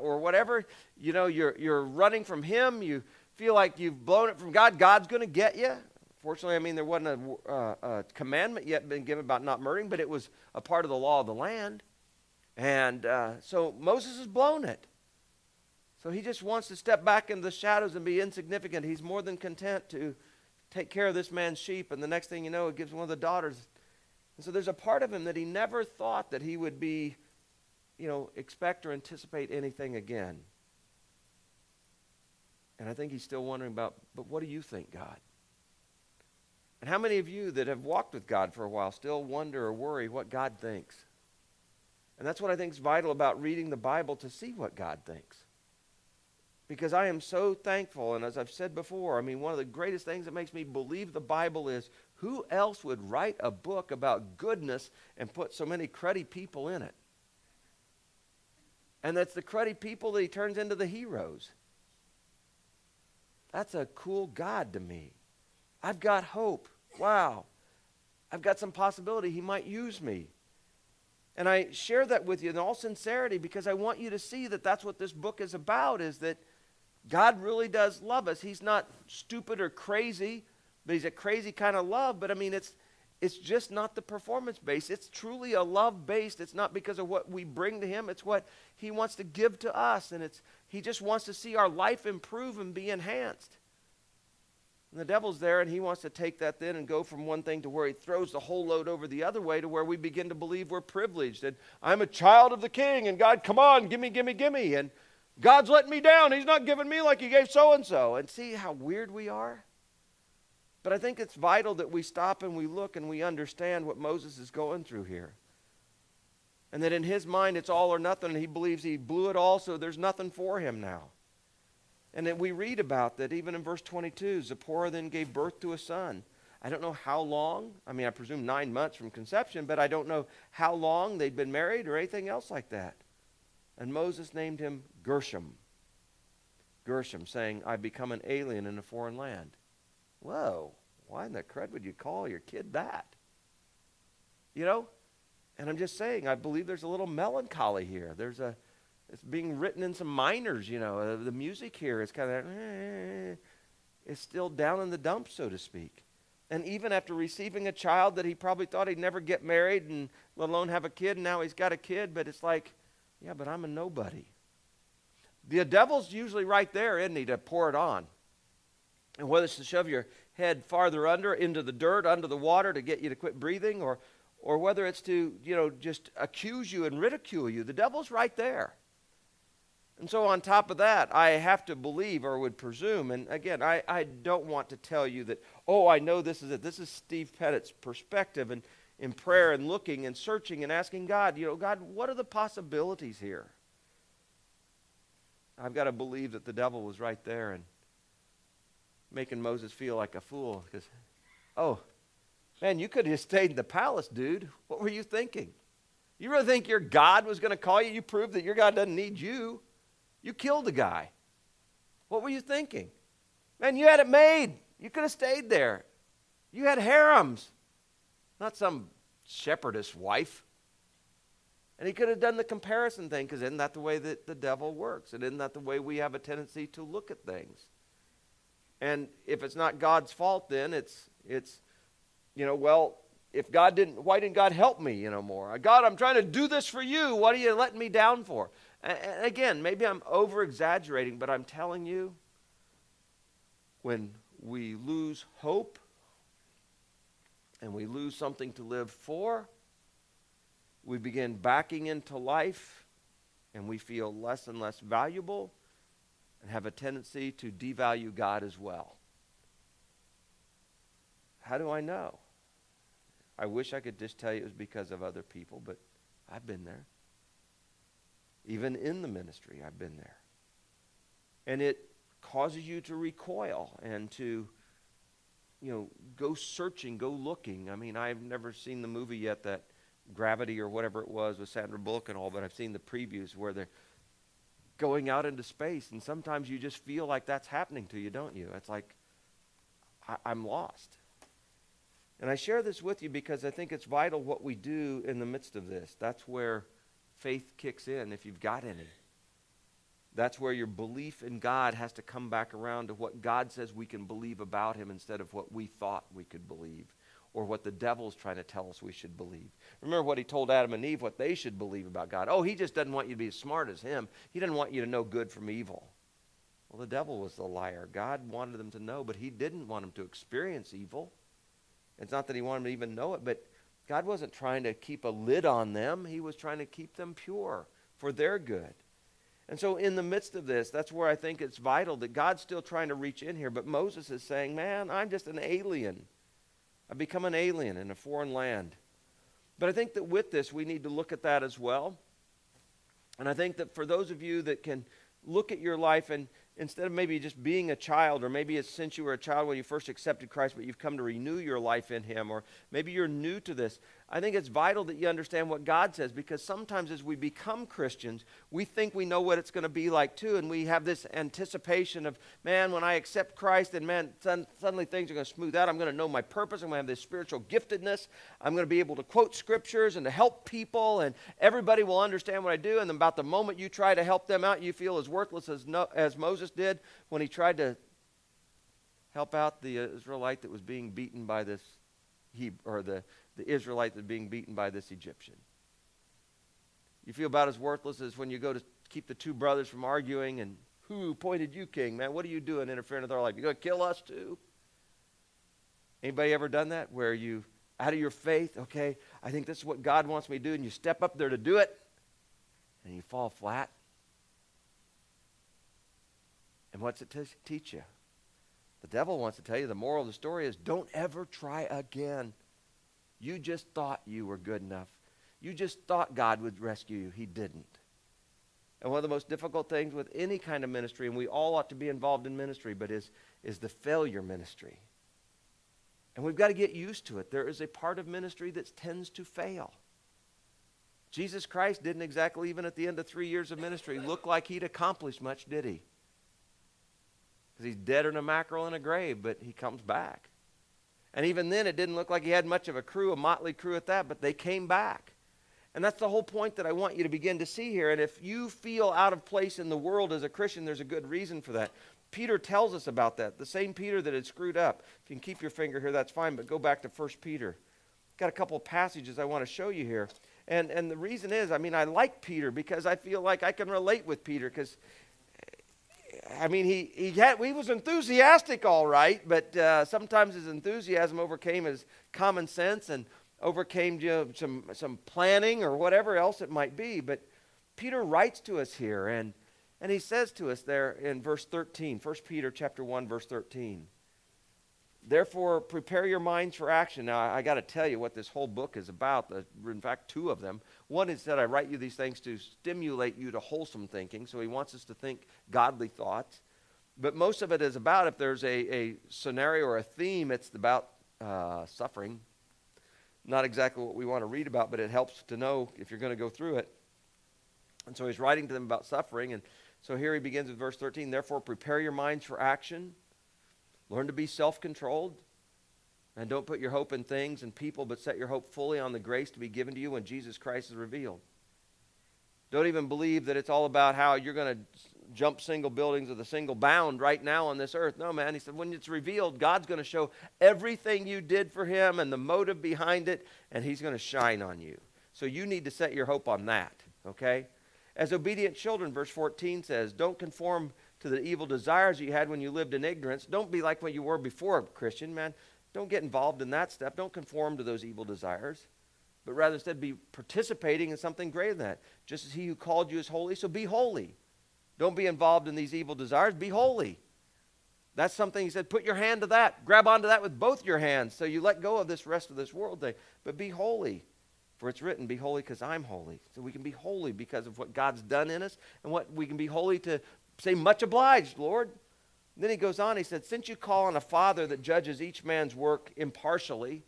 or whatever. You know, you're running from him. You feel like you've blown it from God. God's going to get you. Fortunately, I mean, there wasn't a commandment yet been given about not murdering, but it was a part of the law of the land. And so Moses has blown it. So he just wants to step back into the shadows and be insignificant. He's more than content to take care of this man's sheep. And the next thing you know, it gives one of the daughters. And so there's a part of him that he never thought that he would be expect or anticipate anything again. And I think he's still wondering about, but what do you think, God? And how many of you that have walked with God for a while still wonder or worry what God thinks? And that's what I think is vital about reading the Bible, to see what God thinks. Because I am so thankful, and as I've said before, one of the greatest things that makes me believe the Bible is, who else would write a book about goodness and put so many cruddy people in it? And that's the cruddy people that he turns into the heroes. That's a cool God to me. I've got hope. Wow. I've got some possibility he might use me. And I share that with you in all sincerity because I want you to see that that's what this book is about, is that God really does love us. He's not stupid or crazy, but he's a crazy kind of love. But it's just not the performance-based. It's truly a love-based. It's not because of what we bring to him. It's what he wants to give to us. And he just wants to see our life improve and be enhanced. And the devil's there, and he wants to take that then and go from one thing to where he throws the whole load over the other way, to where we begin to believe we're privileged. And I'm a child of the king, and God, come on, give me, give me, give me. And God's letting me down. He's not giving me like he gave so-and-so. And see how weird we are? But I think it's vital that we stop and we look and we understand what Moses is going through here. And that in his mind it's all or nothing, and he believes he blew it all, so there's nothing for him now. And then we read about that even in verse 22. Zipporah then gave birth to a son. I don't know how long. I presume 9 months from conception, but I don't know how long they'd been married or anything else like that. And Moses named him Gershom. Gershom, saying, I've become an alien in a foreign land. Whoa, why in the crud would you call your kid that? And I'm just saying, I believe there's a little melancholy here. It's being written in some minors, the music here is kind of, it's still down in the dumps, so to speak. And even after receiving a child that he probably thought he'd never get married and let alone have a kid, and now he's got a kid, but it's like, yeah, but I'm a nobody. The devil's usually right there, isn't he, to pour it on. And whether it's to shove your head farther under, into the dirt, under the water to get you to quit breathing, or whether it's to, just accuse you and ridicule you, the devil's right there. And so on top of that, I have to believe, or would presume, and again, I don't want to tell you that, I know this is it. This is Steve Pettit's perspective, and in prayer and looking and searching and asking God, God, what are the possibilities here? I've got to believe that the devil was right there and making Moses feel like a fool because, man, you could have just stayed in the palace, dude. What were you thinking? You really think your God was going to call you? You proved that your God doesn't need you. You killed the guy. What were you thinking? Man, you had it made. You could have stayed there. You had harems, not some shepherdess wife. And he could have done the comparison thing, because isn't that the way that the devil works? And isn't that the way we have a tendency to look at things? And if it's not God's fault, then it's if God didn't, why didn't God help me, more? God, I'm trying to do this for you. What are you letting me down for? And again, maybe I'm over-exaggerating, but I'm telling you, when we lose hope and we lose something to live for, we begin backing into life and we feel less and less valuable and have a tendency to devalue God as well. How do I know? I wish I could just tell you it was because of other people, but I've been there. Even in the ministry, I've been there. And it causes you to recoil and to, go searching, go looking. I've never seen the movie yet, that Gravity or whatever it was with Sandra Bullock and all, but I've seen the previews where they're going out into space, and sometimes you just feel like that's happening to you, don't you? It's like, I'm lost. And I share this with you because I think it's vital what we do in the midst of this. That's where faith kicks in, if you've got any. That's where your belief in God has to come back around to what God says we can believe about him instead of what we thought we could believe, or what the devil's trying to tell us we should believe. Remember what he told Adam and Eve, what they should believe about God. He just doesn't want you to be as smart as him. He doesn't want you to know good from evil. Well, the devil was the liar. God wanted them to know, but he didn't want them to experience evil. It's not that he wanted them to even know it, but God wasn't trying to keep a lid on them. He was trying to keep them pure for their good. And so in the midst of this, that's where I think it's vital that God's still trying to reach in here. But Moses is saying, man, I'm just an alien. I've become an alien in a foreign land. But I think that with this, we need to look at that as well. And I think that for those of you that can look at your life and instead of maybe just being a child, or maybe it's since you were a child when you first accepted Christ, but you've come to renew your life in him, or maybe you're new to this, I think it's vital that you understand what God says, because sometimes as we become Christians, we think we know what it's going to be like too, and we have this anticipation of, man, when I accept Christ, and man, suddenly things are going to smooth out. I'm going to know my purpose. I'm going to have this spiritual giftedness. I'm going to be able to quote scriptures and to help people, and everybody will understand what I do. And about the moment you try to help them out, you feel as worthless as Moses did when he tried to help out the Israelite that was being beaten by this the Israelite that was being beaten by this Egyptian. You feel about as worthless as when you go to keep the two brothers from arguing, and who appointed you king, man? What are you doing interfering with our life? You going to kill us too? Anybody ever done that where you, out of your faith, okay, I think this is what God wants me to do, and you step up there to do it, and you fall flat? And what's it teach you? The devil wants to tell you the moral of the story is don't ever try again. You just thought you were good enough. You just thought God would rescue you. He didn't. And one of the most difficult things with any kind of ministry, and we all ought to be involved in ministry, but is the failure ministry. And we've got to get used to it. There is a part of ministry that tends to fail. Jesus Christ didn't exactly, even at the end of 3 years of ministry, look like he'd accomplished much, did he? Because he's deader than a mackerel in a grave, but he comes back. And even then, it didn't look like he had much of a crew, a motley crew at that, but they came back. And that's the whole point that I want you to begin to see here. And if you feel out of place in the world as a Christian, there's a good reason for that. Peter tells us about that. The same Peter that had screwed up. If you can keep your finger here, that's fine, but go back to 1 Peter. Got a couple of passages I want to show you here. And the reason is, I like Peter because I feel like I can relate with Peter because he was enthusiastic, all right, but sometimes his enthusiasm overcame his common sense and overcame some planning or whatever else it might be. But Peter writes to us here, and he says to us there in verse 13, 1 Peter chapter 1, verse 13, therefore prepare your minds for action. Now, I got to tell you what this whole book is about. In fact, two of them. One is that I write you these things to stimulate you to wholesome thinking. So he wants us to think godly thoughts. But most of it is about, if there's a scenario or a theme, it's about suffering. Not exactly what we want to read about, but it helps to know if you're going to go through it. And so he's writing to them about suffering. And so here he begins with verse 13. Therefore, prepare your minds for action. Learn to be self-controlled. And don't put your hope in things and people, but set your hope fully on the grace to be given to you when Jesus Christ is revealed. Don't even believe that it's all about how you're going to jump single buildings with a single bound right now on this earth. No, man. He said, when it's revealed, God's going to show everything you did for him and the motive behind it, and he's going to shine on you. So you need to set your hope on that, okay? As obedient children, verse 14 says, don't conform to the evil desires you had when you lived in ignorance. Don't be like what you were before, Christian, man. Don't get involved in that stuff. Don't conform to those evil desires. But rather instead be participating in something greater than that. Just as he who called you is holy, so be holy. Don't be involved in these evil desires. Be holy. That's something he said, put your hand to that. Grab onto that with both your hands so you let go of this rest of this world thing. But be holy. For it's written, be holy because I'm holy. So we can be holy because of what God's done in us. And what we can be holy to say, much obliged, Lord. And then he goes on, he said, since you call on a Father that judges each man's work impartially,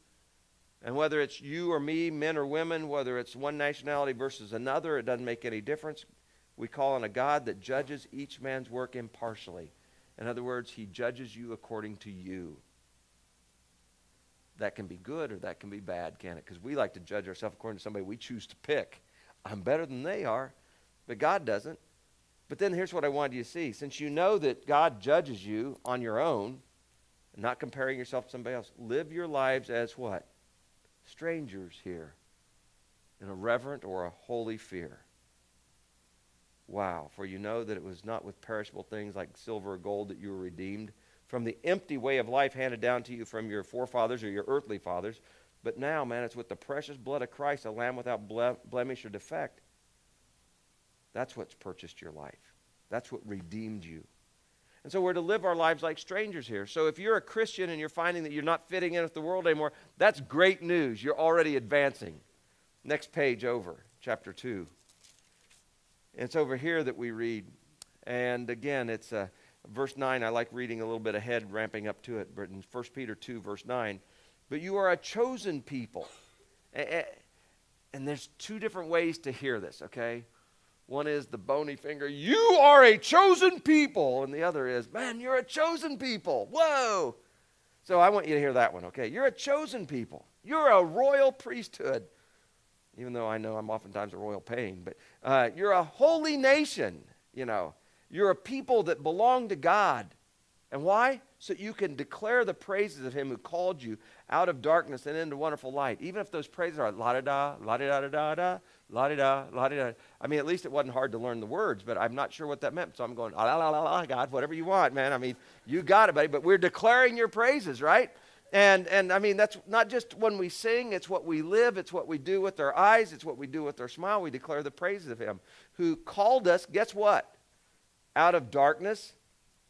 and whether it's you or me, men or women, whether it's one nationality versus another, it doesn't make any difference. We call on a God that judges each man's work impartially. In other words, he judges you according to you. That can be good or that can be bad, can it? Because we like to judge ourselves according to somebody we choose to pick. I'm better than they are, but God doesn't. But then here's what I wanted you to see. Since you know that God judges you on your own, and not comparing yourself to somebody else, live your lives as what? Strangers here, in a reverent or a holy fear. Wow, for you know that it was not with perishable things like silver or gold that you were redeemed from the empty way of life handed down to you from your forefathers or your earthly fathers, but now, man, it's with the precious blood of Christ, a lamb without blemish or defect. That's what's purchased your life. That's what redeemed you. And so we're to live our lives like strangers here. So if you're a Christian and you're finding that you're not fitting in with the world anymore, that's great news. You're already advancing. Next page over, chapter 2. It's over here that we read. And again, it's verse 9. I like reading a little bit ahead, ramping up to it. But in 1 Peter 2, verse 9. But you are a chosen people. And there's two different ways to hear this, okay? One is the bony finger, you are a chosen people. And the other is, man, you're a chosen people. Whoa. So I want you to hear that one, okay? You're a chosen people. You're a royal priesthood. Even though I know I'm oftentimes a royal pain. But you're a holy nation, you know. You're a people that belong to God. And why? So you can declare the praises of him who called you out of darkness and into wonderful light. Even if those praises are la-da-da, la-da-da-da-da, la-da-da, la-da-da. I mean, at least it wasn't hard to learn the words, but I'm not sure what that meant. So I'm going, la-la-la-la, God, whatever you want, man. I mean, you got it, buddy. But we're declaring your praises, right? And I mean, that's not just when we sing. It's what we live. It's what we do with our eyes. It's what we do with our smile. We declare the praises of him who called us, guess what? Out of darkness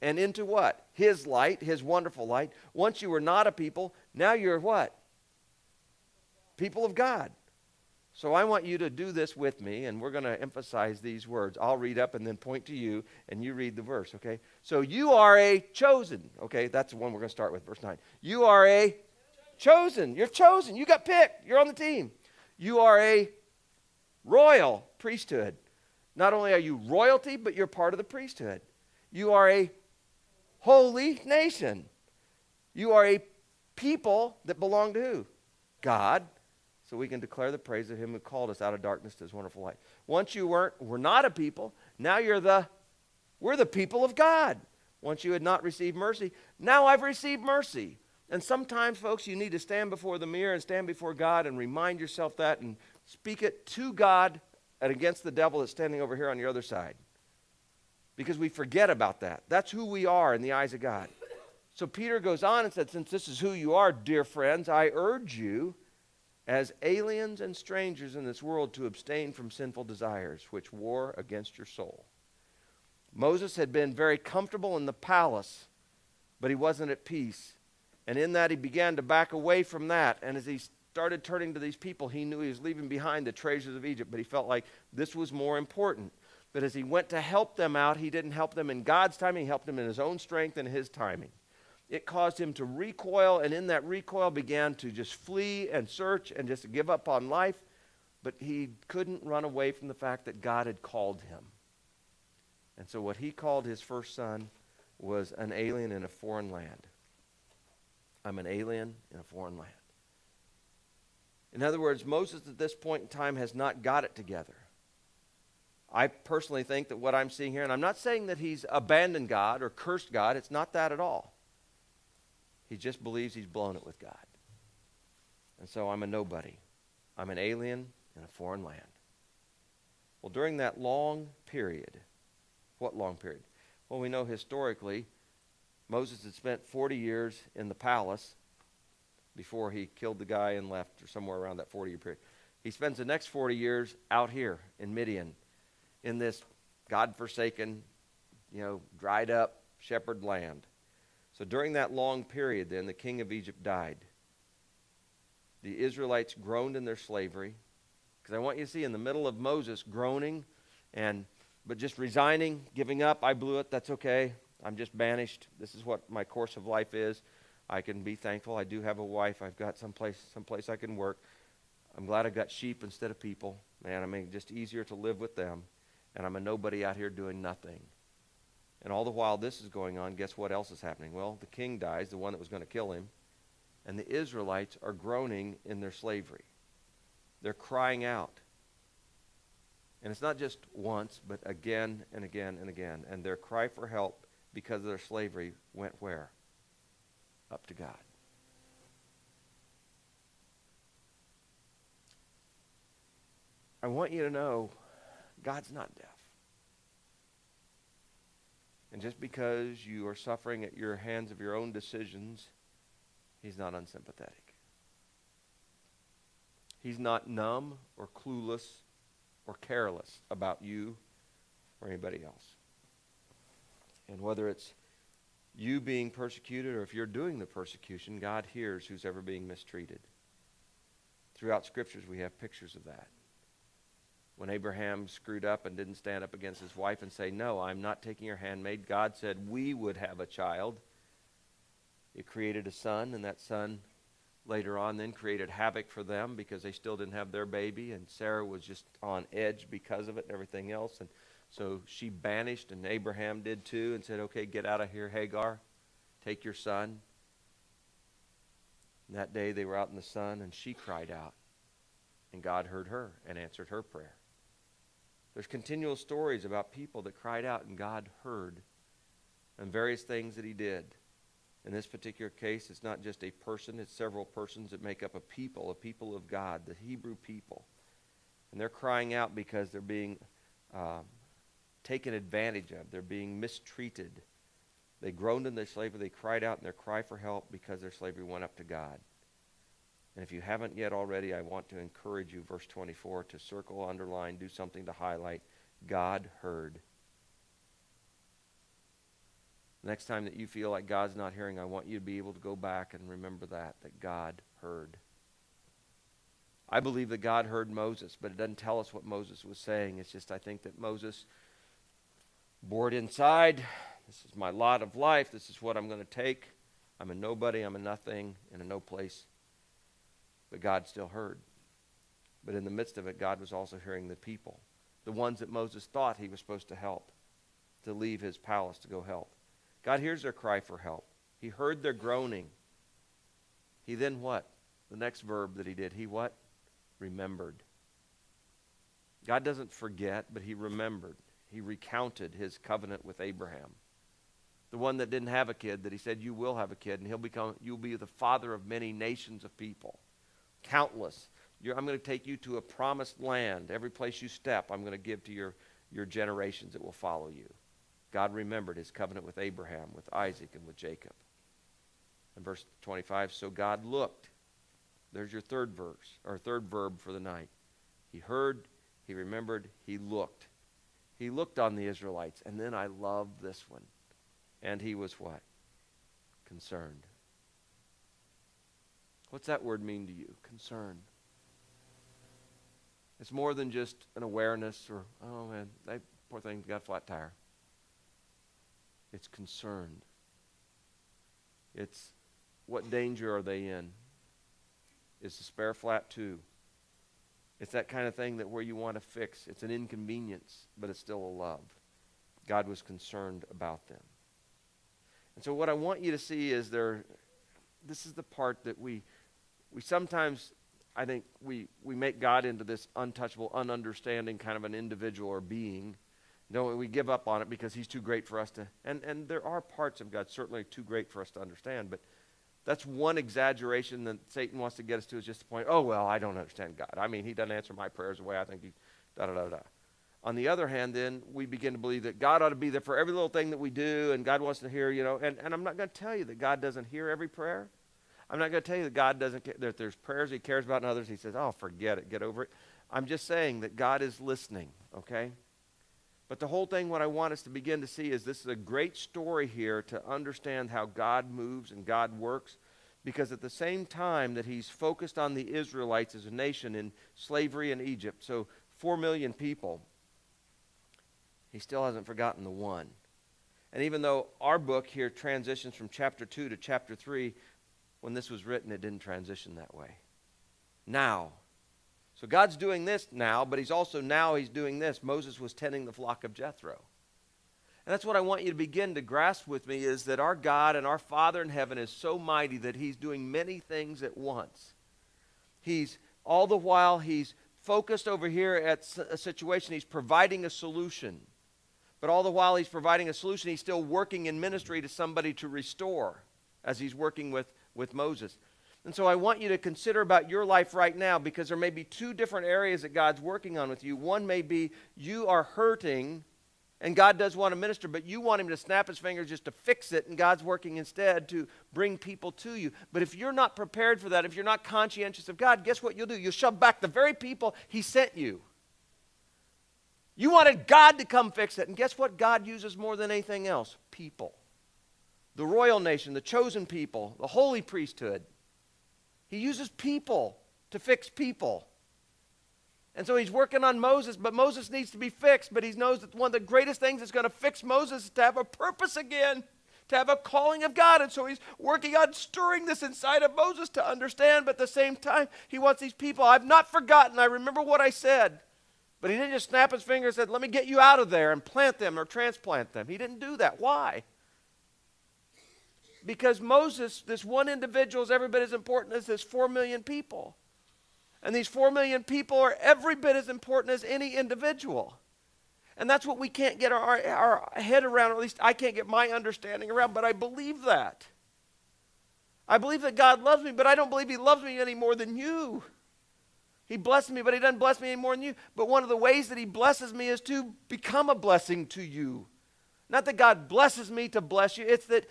and into what? His light, his wonderful light. Once you were not a people, now you're what? People of God. So I want you to do this with me, and we're going to emphasize these words. I'll read up and then point to you, and you read the verse, okay? So you are a chosen, okay? That's the one we're going to start with, verse 9. You are a chosen. You're chosen. You got picked. You're on the team. You are a royal priesthood. Not only are you royalty, but you're part of the priesthood. You are a holy nation. You are a people that belong to who? God. So we can declare the praise of him who called us out of darkness to his wonderful light. Once you were not a people, now we're the people of God. Once you had not received mercy, now I've received mercy. And sometimes, folks, you need to stand before the mirror and stand before God and remind yourself that and speak it to God and against the devil that's standing over here on your other side. Because we forget about that. That's who we are in the eyes of God. So Peter goes on and said, since this is who you are, dear friends, I urge you as aliens and strangers in this world to abstain from sinful desires, which war against your soul. Moses had been very comfortable in the palace, but he wasn't at peace. And in that, he began to back away from that. And as he started turning to these people, he knew he was leaving behind the treasures of Egypt, but he felt like this was more important. But as he went to help them out, he didn't help them in God's timing. He helped them in his own strength and his timing. It caused him to recoil, and in that recoil began to just flee and search and just give up on life. But he couldn't run away from the fact that God had called him. And so what he called his first son was an alien in a foreign land. I'm an alien in a foreign land. In other words, Moses at this point in time has not got it together. I personally think that what I'm seeing here, and I'm not saying that he's abandoned God or cursed God. It's not that at all. He just believes he's blown it with God. And so I'm a nobody. I'm an alien in a foreign land. Well, during that long period, what long period? Well, we know historically Moses had spent 40 years in the palace before he killed the guy and left, or somewhere around that 40-year period. He spends the next 40 years out here in Midian, in this God-forsaken, dried up shepherd land. So during that long period then, the king of Egypt died. The Israelites groaned in their slavery. Because I want you to see in the middle of Moses groaning, but just resigning, giving up, I blew it, that's okay. I'm just banished. This is what my course of life is. I can be thankful. I do have a wife. I've got someplace I can work. I'm glad I got sheep instead of people. Man, just easier to live with them. And I'm a nobody out here doing nothing. And all the while this is going on, guess what else is happening? Well, the king dies, the one that was going to kill him. And the Israelites are groaning in their slavery. They're crying out. And it's not just once, but again and again and again. And their cry for help because of their slavery went where? Up to God. I want you to know God's not deaf. And just because you are suffering at your hands of your own decisions, he's not unsympathetic. He's not numb or clueless or careless about you or anybody else. And whether it's you being persecuted or if you're doing the persecution, God hears who's ever being mistreated. Throughout Scriptures, we have pictures of that. When Abraham screwed up and didn't stand up against his wife and say, no, I'm not taking your handmaid, God said we would have a child. He created a son, and that son later on then created havoc for them because they still didn't have their baby, and Sarah was just on edge because of it and everything else. And so she banished, and Abraham did too, and said, okay, get out of here, Hagar. Take your son. And that day they were out in the sun, and she cried out. And God heard her and answered her prayer. There's continual stories about people that cried out, and God heard, and various things that he did. In this particular case, it's not just a person, it's several persons that make up a people of God, the Hebrew people. And they're crying out because they're being taken advantage of. They're being mistreated. They groaned in their slavery. They cried out in their cry for help because their slavery went up to God. And if you haven't yet already, I want to encourage you, verse 24, to circle, underline, do something to highlight. God heard. Next time that you feel like God's not hearing, I want you to be able to go back and remember that God heard. I believe that God heard Moses, but it doesn't tell us what Moses was saying. It's just I think that Moses bore it inside. This is my lot of life. This is what I'm going to take. I'm a nobody. I'm a nothing in a no place. But God still heard. But in the midst of it, God was also hearing the people, the ones that Moses thought he was supposed to help, to leave his palace to go help. God hears their cry for help. He heard their groaning. He then what? The next verb that he did, he what? Remembered. God doesn't forget, but he remembered. He recounted his covenant with Abraham. The one that didn't have a kid, that he said, you will have a kid, and you'll be the father of many nations of people. Countless. I'm going to take you to a promised land. Every place you step, I'm going to give to your generations that will follow you. God remembered his covenant with Abraham, with Isaac, and with Jacob. In verse 25, so God looked. There's your third verse, or third verb for the night. He heard, he remembered, he looked. He looked on the Israelites, and then I love this one. And he was what? Concerned. What's that word mean to you? Concern. It's more than just an awareness or, oh man, that poor thing got a flat tire. It's concerned. It's what danger are they in? Is the spare flat too? It's that kind of thing that where you want to fix. It's an inconvenience, but it's still a love. God was concerned about them. And so what I want you to see is this is the part that we sometimes, I think, we make God into this untouchable, ununderstanding kind of an individual or being. No, we give up on it because he's too great for us to, and there are parts of God certainly too great for us to understand, but that's one exaggeration that Satan wants to get us to, is just the point, oh, well, I don't understand God. I mean, he doesn't answer my prayers the way I think he, da-da-da-da. On the other hand, then, we begin to believe that God ought to be there for every little thing that we do, and God wants to hear, and I'm not going to tell you that God doesn't hear every prayer. I'm not going to tell you that God doesn't care, that there's prayers he cares about and others he says, oh, forget it, get over it. I'm just saying that God is listening, okay? But the whole thing, what I want us to begin to see is this is a great story here to understand how God moves and God works, because at the same time that he's focused on the Israelites as a nation in slavery in Egypt, so 4 million people, he still hasn't forgotten the one. And even though our book here transitions from chapter 2 to chapter 3, when this was written, it didn't transition that way. Now. So God's doing this now, but he's doing this. Moses was tending the flock of Jethro. And that's what I want you to begin to grasp with me, is that our God and our Father in heaven is so mighty that he's doing many things at once. All the while he's focused over here at a situation, he's providing a solution. But all the while he's providing a solution, he's still working in ministry to somebody to restore, as he's working with Moses. And so I want you to consider about your life right now, because there may be two different areas that God's working on with you. One may be you are hurting, and God does want to minister, but you want him to snap his fingers just to fix it, and God's working instead to bring people to you. But if you're not prepared for that, if you're not conscientious of God, guess what you'll do? You'll shove back the very people he sent you. You wanted God to come fix it. And guess what God uses more than anything else? People. The royal nation, the chosen people, the holy priesthood. He uses people to fix people. And so he's working on Moses, but Moses needs to be fixed. But he knows that one of the greatest things that's going to fix Moses is to have a purpose again, to have a calling of God. And so he's working on stirring this inside of Moses to understand, but at the same time, he wants these people. I've not forgotten. I remember what I said. But he didn't just snap his finger and said, let me get you out of there and plant them or transplant them. He didn't do that. Why? Because Moses, this one individual, is every bit as important as this 4 million people. And these 4 million people are every bit as important as any individual. And that's what we can't get our head around, or at least I can't get my understanding around, but I believe that. I believe that God loves me, but I don't believe he loves me any more than you. He blesses me, but he doesn't bless me any more than you. But one of the ways that he blesses me is to become a blessing to you. Not that God blesses me to bless you. It's that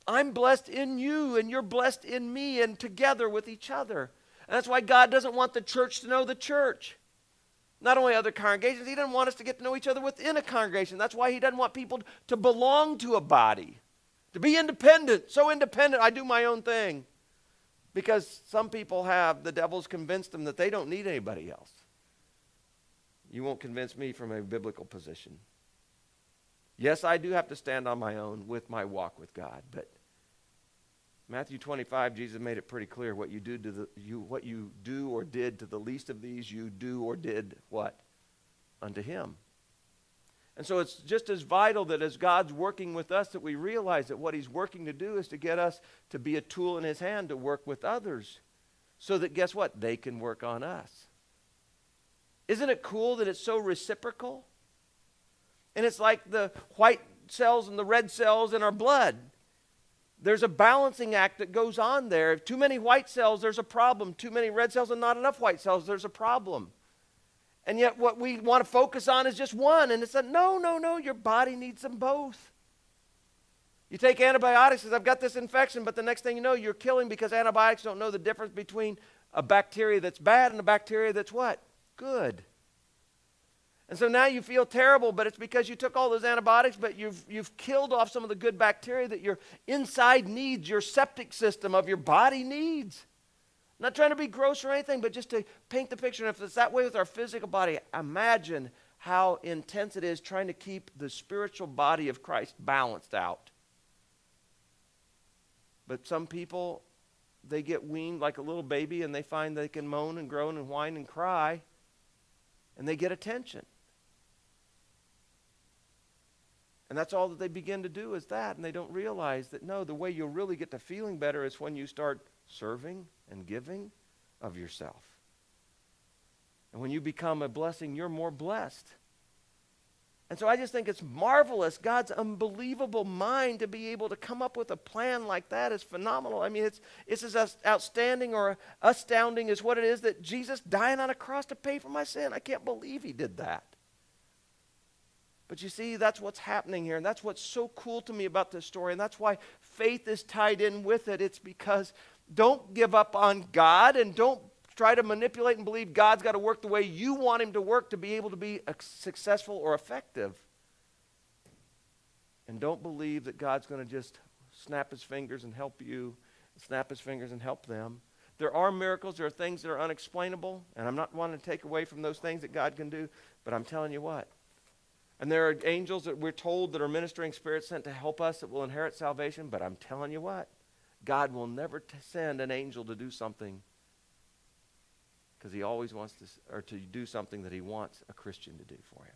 I'm blessed in you, and you're blessed in me, and together with each other. And that's why God doesn't want the church to know the church. Not only other congregations, he doesn't want us to get to know each other within a congregation. That's why he doesn't want people to belong to a body, to be independent. So independent, I do my own thing. Because some people the devil's convinced them that they don't need anybody else. You won't convince me from a biblical position. Yes, I do have to stand on my own with my walk with God, but Matthew 25, Jesus made it pretty clear what you do or did to the least of these, you do or did what? Unto him. And so it's just as vital that as God's working with us that we realize that what he's working to do is to get us to be a tool in his hand to work with others so that, guess what? They can work on us. Isn't it cool that it's so reciprocal? And it's like the white cells and the red cells in our blood. There's a balancing act that goes on there. If too many white cells, there's a problem. Too many red cells and not enough white cells, there's a problem. And yet what we want to focus on is just one. And it's like, no, your body needs them both. You take antibiotics, says, I've got this infection, but the next thing you know, you're killing because antibiotics don't know the difference between a bacteria that's bad and a bacteria that's what? Good. And so now you feel terrible, but it's because you took all those antibiotics, but you've killed off some of the good bacteria that your inside needs, your septic system of your body needs. I'm not trying to be gross or anything, but just to paint the picture. And if it's that way with our physical body, imagine how intense it is trying to keep the spiritual body of Christ balanced out. But some people, they get weaned like a little baby and they find they can moan and groan and whine and cry and they get attention. And that's all that they begin to do is that, and they don't realize that, no, the way you'll really get to feeling better is when you start serving and giving of yourself. And when you become a blessing, you're more blessed. And so I just think it's marvelous. God's unbelievable mind to be able to come up with a plan like that is phenomenal. I mean, it's as outstanding or astounding as what it is that Jesus dying on a cross to pay for my sin. I can't believe he did that. But you see, that's what's happening here, and that's what's so cool to me about this story, and that's why faith is tied in with it. It's because don't give up on God, and don't try to manipulate and believe God's got to work the way you want him to work to be able to be successful or effective. And don't believe that God's going to just snap his fingers and help you, snap his fingers and help them. There are miracles, there are things that are unexplainable, and I'm not wanting to take away from those things that God can do, but I'm telling you what. And there are angels that we're told that are ministering spirits sent to help us that will inherit salvation. But I'm telling you what, God will never send an angel to do something because he always wants to do something that he wants a Christian to do for him.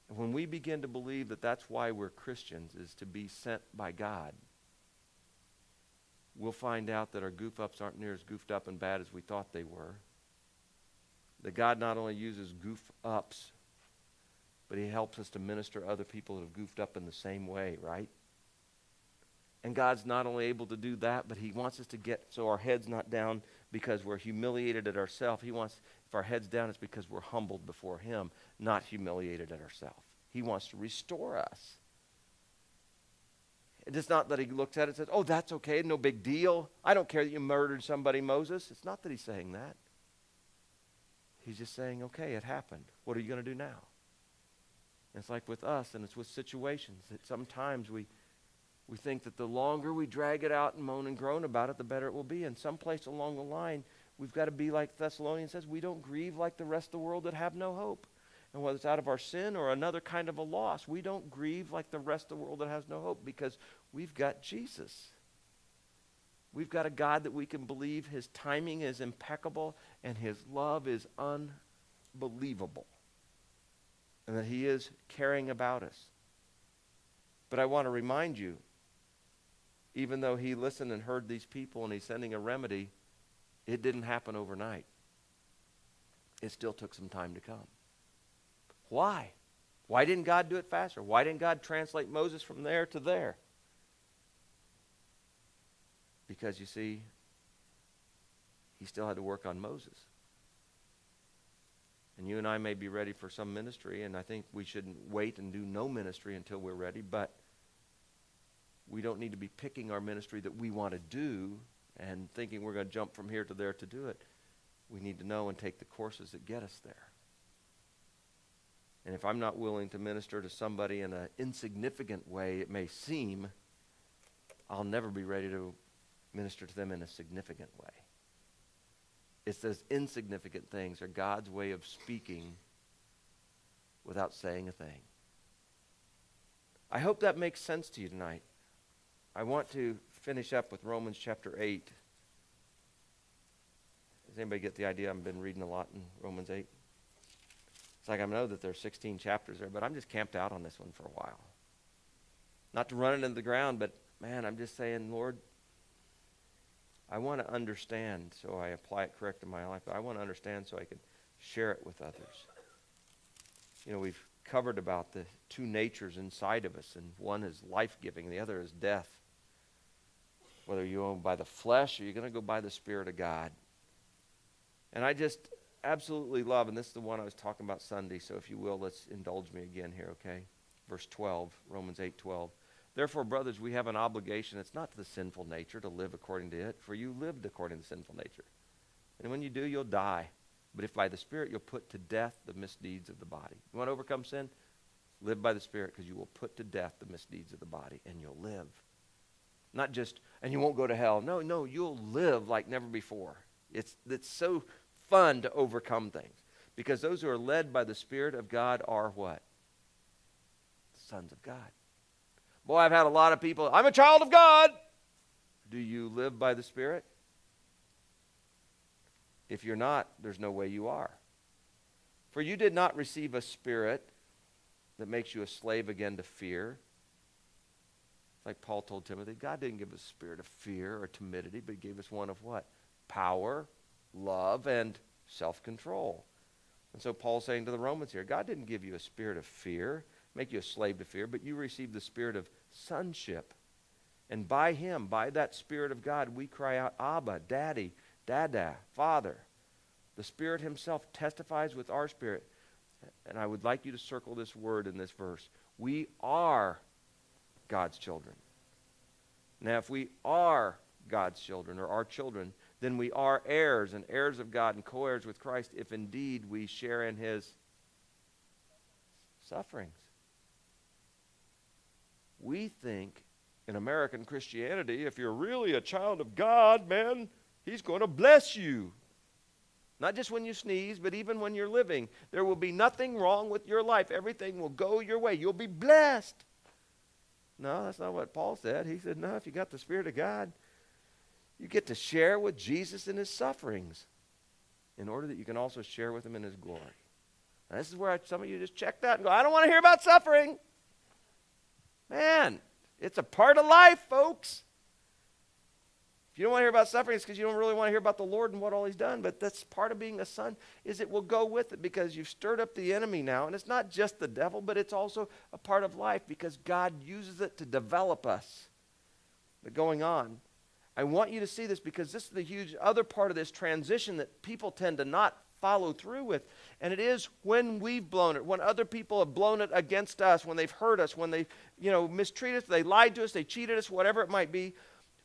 And when we begin to believe that that's why we're Christians, is to be sent by God, we'll find out that our goof-ups aren't near as goofed up and bad as we thought they were. That God not only uses goof-ups, but he helps us to minister to other people that have goofed up in the same way, right? And God's not only able to do that, but he wants us to get so our head's not down because we're humiliated at ourselves. He wants, if our head's down, it's because we're humbled before him, not humiliated at ourselves. He wants to restore us. It's not that he looks at it and says, oh, that's okay, no big deal. I don't care that you murdered somebody, Moses. It's not that he's saying that. He's just saying, okay, it happened. What are you going to do now? And it's like with us, and it's with situations that sometimes we think that the longer we drag it out and moan and groan about it, the better it will be. And someplace along the line, we've got to be like Thessalonians says, we don't grieve like the rest of the world that have no hope. And whether it's out of our sin or another kind of a loss, we don't grieve like the rest of the world that has no hope because we've got Jesus. We've got a God that we can believe his timing is impeccable and his love is unbelievable. And that he is caring about us. But I want to remind you, even though he listened and heard these people and he's sending a remedy, it didn't happen overnight. It still took some time to come. Why? Why didn't God do it faster? Why didn't God translate Moses from there to there? Because you see, he still had to work on Moses. And you and I may be ready for some ministry, and I think we shouldn't wait and do no ministry until we're ready, but we don't need to be picking our ministry that we want to do and thinking we're going to jump from here to there to do it. We need to know and take the courses that get us there. And if I'm not willing to minister to somebody in an insignificant way, it may seem, I'll never be ready to minister to them in a significant way. It's those insignificant things are God's way of speaking without saying a thing. I hope that makes sense to you tonight. I want to finish up with Romans chapter 8. Does anybody get the idea? I've been reading a lot in Romans 8. It's like I know that there's 16 chapters there, but I'm just camped out on this one for a while. Not to run it into the ground, but man, I'm just saying, Lord, I want to understand so I apply it correct in my life, but I want to understand so I can share it with others. You know, we've covered about the two natures inside of us, and one is life-giving, the other is death. Whether you go by the flesh or you're going to go by the Spirit of God. And I just absolutely love, and this is the one I was talking about Sunday, so if you will, let's indulge me again here, okay? Verse 12, Romans 8:12. Therefore, brothers, we have an obligation. It's not to the sinful nature to live according to it, for you lived according to sinful nature. And when you do, you'll die. But if by the Spirit you'll put to death the misdeeds of the body. You want to overcome sin? Live by the Spirit, because you will put to death the misdeeds of the body, and you'll live. Not just, and you won't go to hell. No, you'll live like never before. It's so fun to overcome things. Because those who are led by the Spirit of God are what? Sons of God. Boy, I've had a lot of people, I'm a child of God. Do you live by the Spirit? If you're not, there's no way you are. For you did not receive a spirit that makes you a slave again to fear. Like Paul told Timothy, God didn't give us a spirit of fear or timidity, but he gave us one of what? Power, love, and self-control. And so Paul's saying to the Romans here, God didn't give you a spirit of fear, make you a slave to fear, but you received the spirit of sonship. And by him, by that Spirit of God, we cry out, Abba, Daddy, Dada, Father. The Spirit himself testifies with our spirit. And I would like you to circle this word in this verse. We are God's children. Now, if we are God's children, or our children, then we are heirs and heirs of God and co-heirs with Christ if indeed we share in his sufferings. We think in American Christianity, if you're really a child of God, man, he's going to bless you. Not just when you sneeze, but even when you're living. There will be nothing wrong with your life. Everything will go your way. You'll be blessed. No, that's not what Paul said. He said, no, if you got the Spirit of God, you get to share with Jesus in his sufferings in order that you can also share with him in his glory. Now, this is where some of you just checked out and go, I don't want to hear about suffering. Man, it's a part of life, folks. If you don't want to hear about suffering, it's because you don't really want to hear about the Lord and what all he's done. But that's part of being a son, is it will go with it because you've stirred up the enemy now. And it's not just the devil, but it's also a part of life because God uses it to develop us. But going on, I want you to see this because this is the huge other part of this transition that people tend to not follow through with. And it is when we've blown it, when other people have blown it against us, when they've hurt us, when they mistreated us, they lied to us, they cheated us, whatever it might be.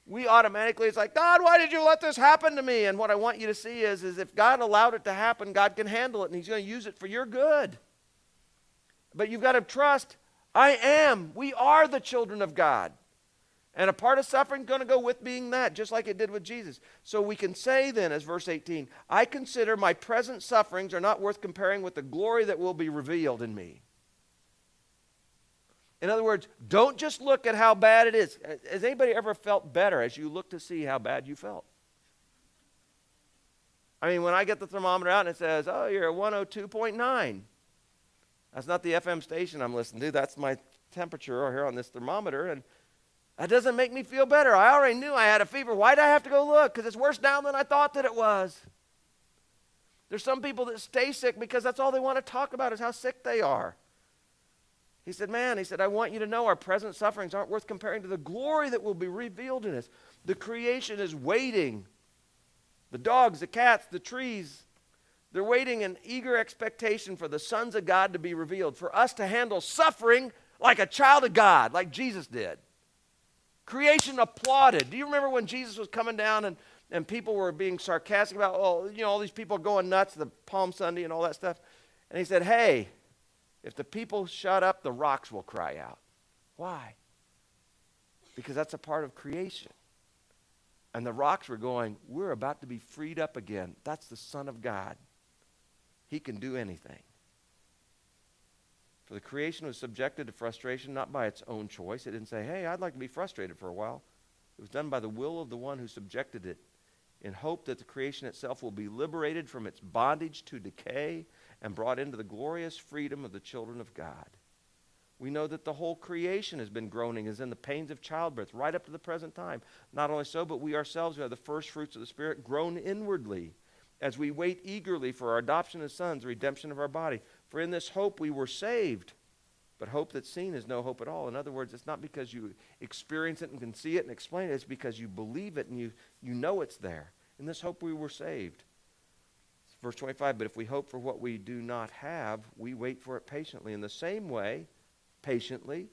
we automatically, it's like, God, why did you let this happen to me? And what I want you to see is if God allowed it to happen, God can handle it, and he's going to use it for your good. But you've got to trust, we are the children of God. And a part of suffering is going to go with being that, just like it did with Jesus. So we can say then, as verse 18, I consider my present sufferings are not worth comparing with the glory that will be revealed in me. In other words, don't just look at how bad it is. Has anybody ever felt better as you look to see how bad you felt? I mean, when I get the thermometer out and it says, oh, you're at 102.9. That's not the FM station I'm listening to. That's my temperature here on this thermometer. And that doesn't make me feel better. I already knew I had a fever. Why did I have to go look? Because it's worse now than I thought that it was. There's some people that stay sick because that's all they want to talk about is how sick they are. He said, I want you to know our present sufferings aren't worth comparing to the glory that will be revealed in us. The creation is waiting. The dogs, the cats, the trees, they're waiting in eager expectation for the sons of God to be revealed, for us to handle suffering like a child of God, like Jesus did. Creation applauded. Do you remember when Jesus was coming down and people were being sarcastic about, all these people going nuts, the Palm Sunday and all that stuff? And he said, hey, if the people shut up, the rocks will cry out. Why? Because that's a part of creation. And the rocks were going, we're about to be freed up again. That's the Son of God. He can do anything. For the creation was subjected to frustration, not by its own choice. It didn't say, hey, I'd like to be frustrated for a while. It was done by the will of the one who subjected it, in hope that the creation itself will be liberated from its bondage to decay and brought into the glorious freedom of the children of God. We know that the whole creation has been groaning, is in the pains of childbirth, right up to the present time. Not only so, but we ourselves, who are the first fruits of the Spirit, groan inwardly, as we wait eagerly for our adoption as sons, the redemption of our body. For in this hope we were saved. But hope that's seen is no hope at all. In other words, it's not because you experience it and can see it and explain it. It's because you believe it and you know it's there. In this hope we were saved. Verse 25, but if we hope for what we do not have, we wait for it patiently. In the same way, patiently,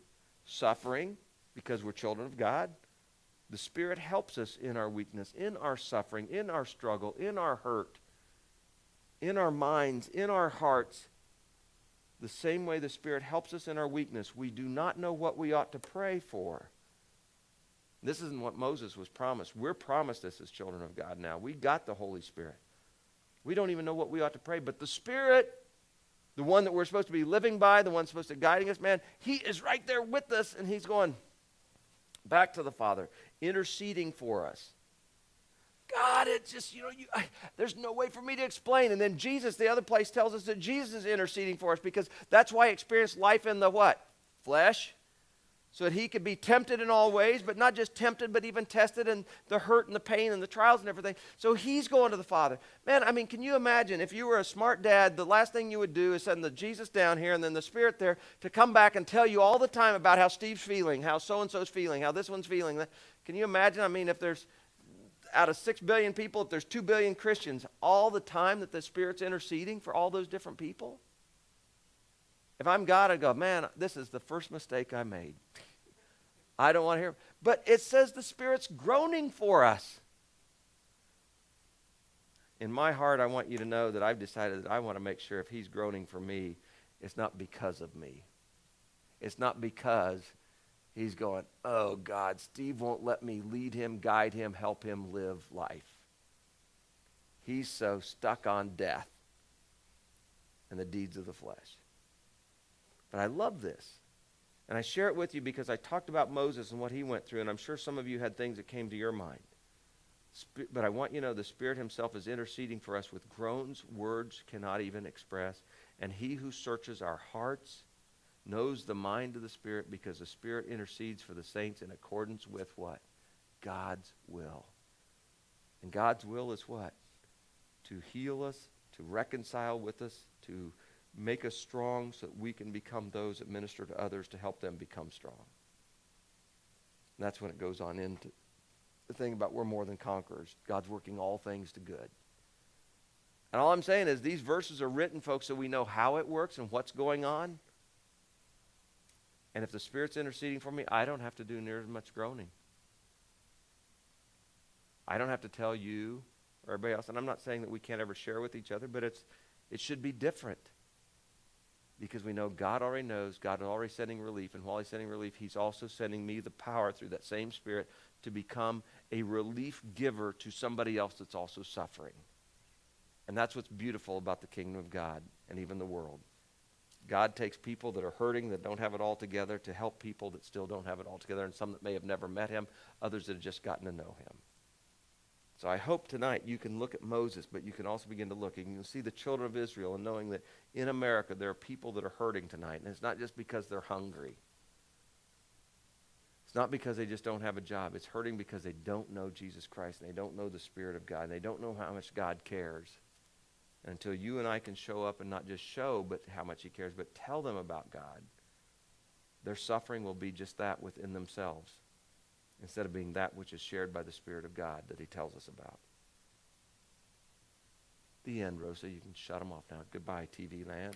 suffering, because we're children of God, the Spirit helps us in our weakness, in our suffering, in our struggle, in our hurt, in our minds, in our hearts. The same way the Spirit helps us in our weakness. We do not know what we ought to pray for. This isn't what Moses was promised. We're promised this as children of God now. We got the Holy Spirit. We don't even know what we ought to pray, but the Spirit, the one that we're supposed to be living by, the one supposed to be guiding us, he is right there with us, and he's going back to the Father, interceding for us. God, it's just, there's no way for me to explain. And then Jesus, the other place, tells us that Jesus is interceding for us because that's why he experienced life in the what? Flesh. So that he could be tempted in all ways, but not just tempted, but even tested in the hurt and the pain and the trials and everything. So he's going to the Father. Can you imagine if you were a smart dad, the last thing you would do is send the Jesus down here and then the Spirit there to come back and tell you all the time about how Steve's feeling, how so-and-so's feeling, how this one's feeling. Can you imagine? If there's, out of 6 billion people, if there's 2 billion Christians, all the time that the Spirit's interceding for all those different people? If I'm God, I'd go, this is the first mistake I made. I don't want to hear it. But it says the Spirit's groaning for us. In my heart, I want you to know that I've decided that I want to make sure if he's groaning for me, it's not because of me. It's not because he's going, oh God, Steve won't let me lead him, guide him, help him live life. He's so stuck on death and the deeds of the flesh. But I love this. And I share it with you because I talked about Moses and what he went through, and I'm sure some of you had things that came to your mind. But I want you to know the Spirit himself is interceding for us with groans words cannot even express. And he who searches our hearts knows the mind of the Spirit, because the Spirit intercedes for the saints in accordance with what? God's will. And God's will is what? To heal us, to reconcile with us, to make us strong so that we can become those that minister to others to help them become strong. And that's when it goes on into the thing about we're more than conquerors. God's working all things to good. And all I'm saying is these verses are written, folks, so we know how it works and what's going on. And if the Spirit's interceding for me, I don't have to do near as much groaning. I don't have to tell you or everybody else, and I'm not saying that we can't ever share with each other, but it should be different. Because we know God already knows, God is already sending relief, and while he's sending relief, he's also sending me the power through that same Spirit to become a relief giver to somebody else that's also suffering. And that's what's beautiful about the kingdom of God and even the world. God takes people that are hurting, that don't have it all together, to help people that still don't have it all together, and some that may have never met him, others that have just gotten to know him. So I hope tonight you can look at Moses, but you can also begin to look, and you can see the children of Israel, and knowing that in America there are people that are hurting tonight, and it's not just because they're hungry. It's not because they just don't have a job. It's hurting because they don't know Jesus Christ, and they don't know the Spirit of God, and they don't know how much God cares. And until you and I can show up and not just show but how much he cares, but tell them about God, their suffering will be just that within themselves, instead of being that which is shared by the Spirit of God that he tells us about. The end, Rosa. You can shut them off now. Goodbye, TV land.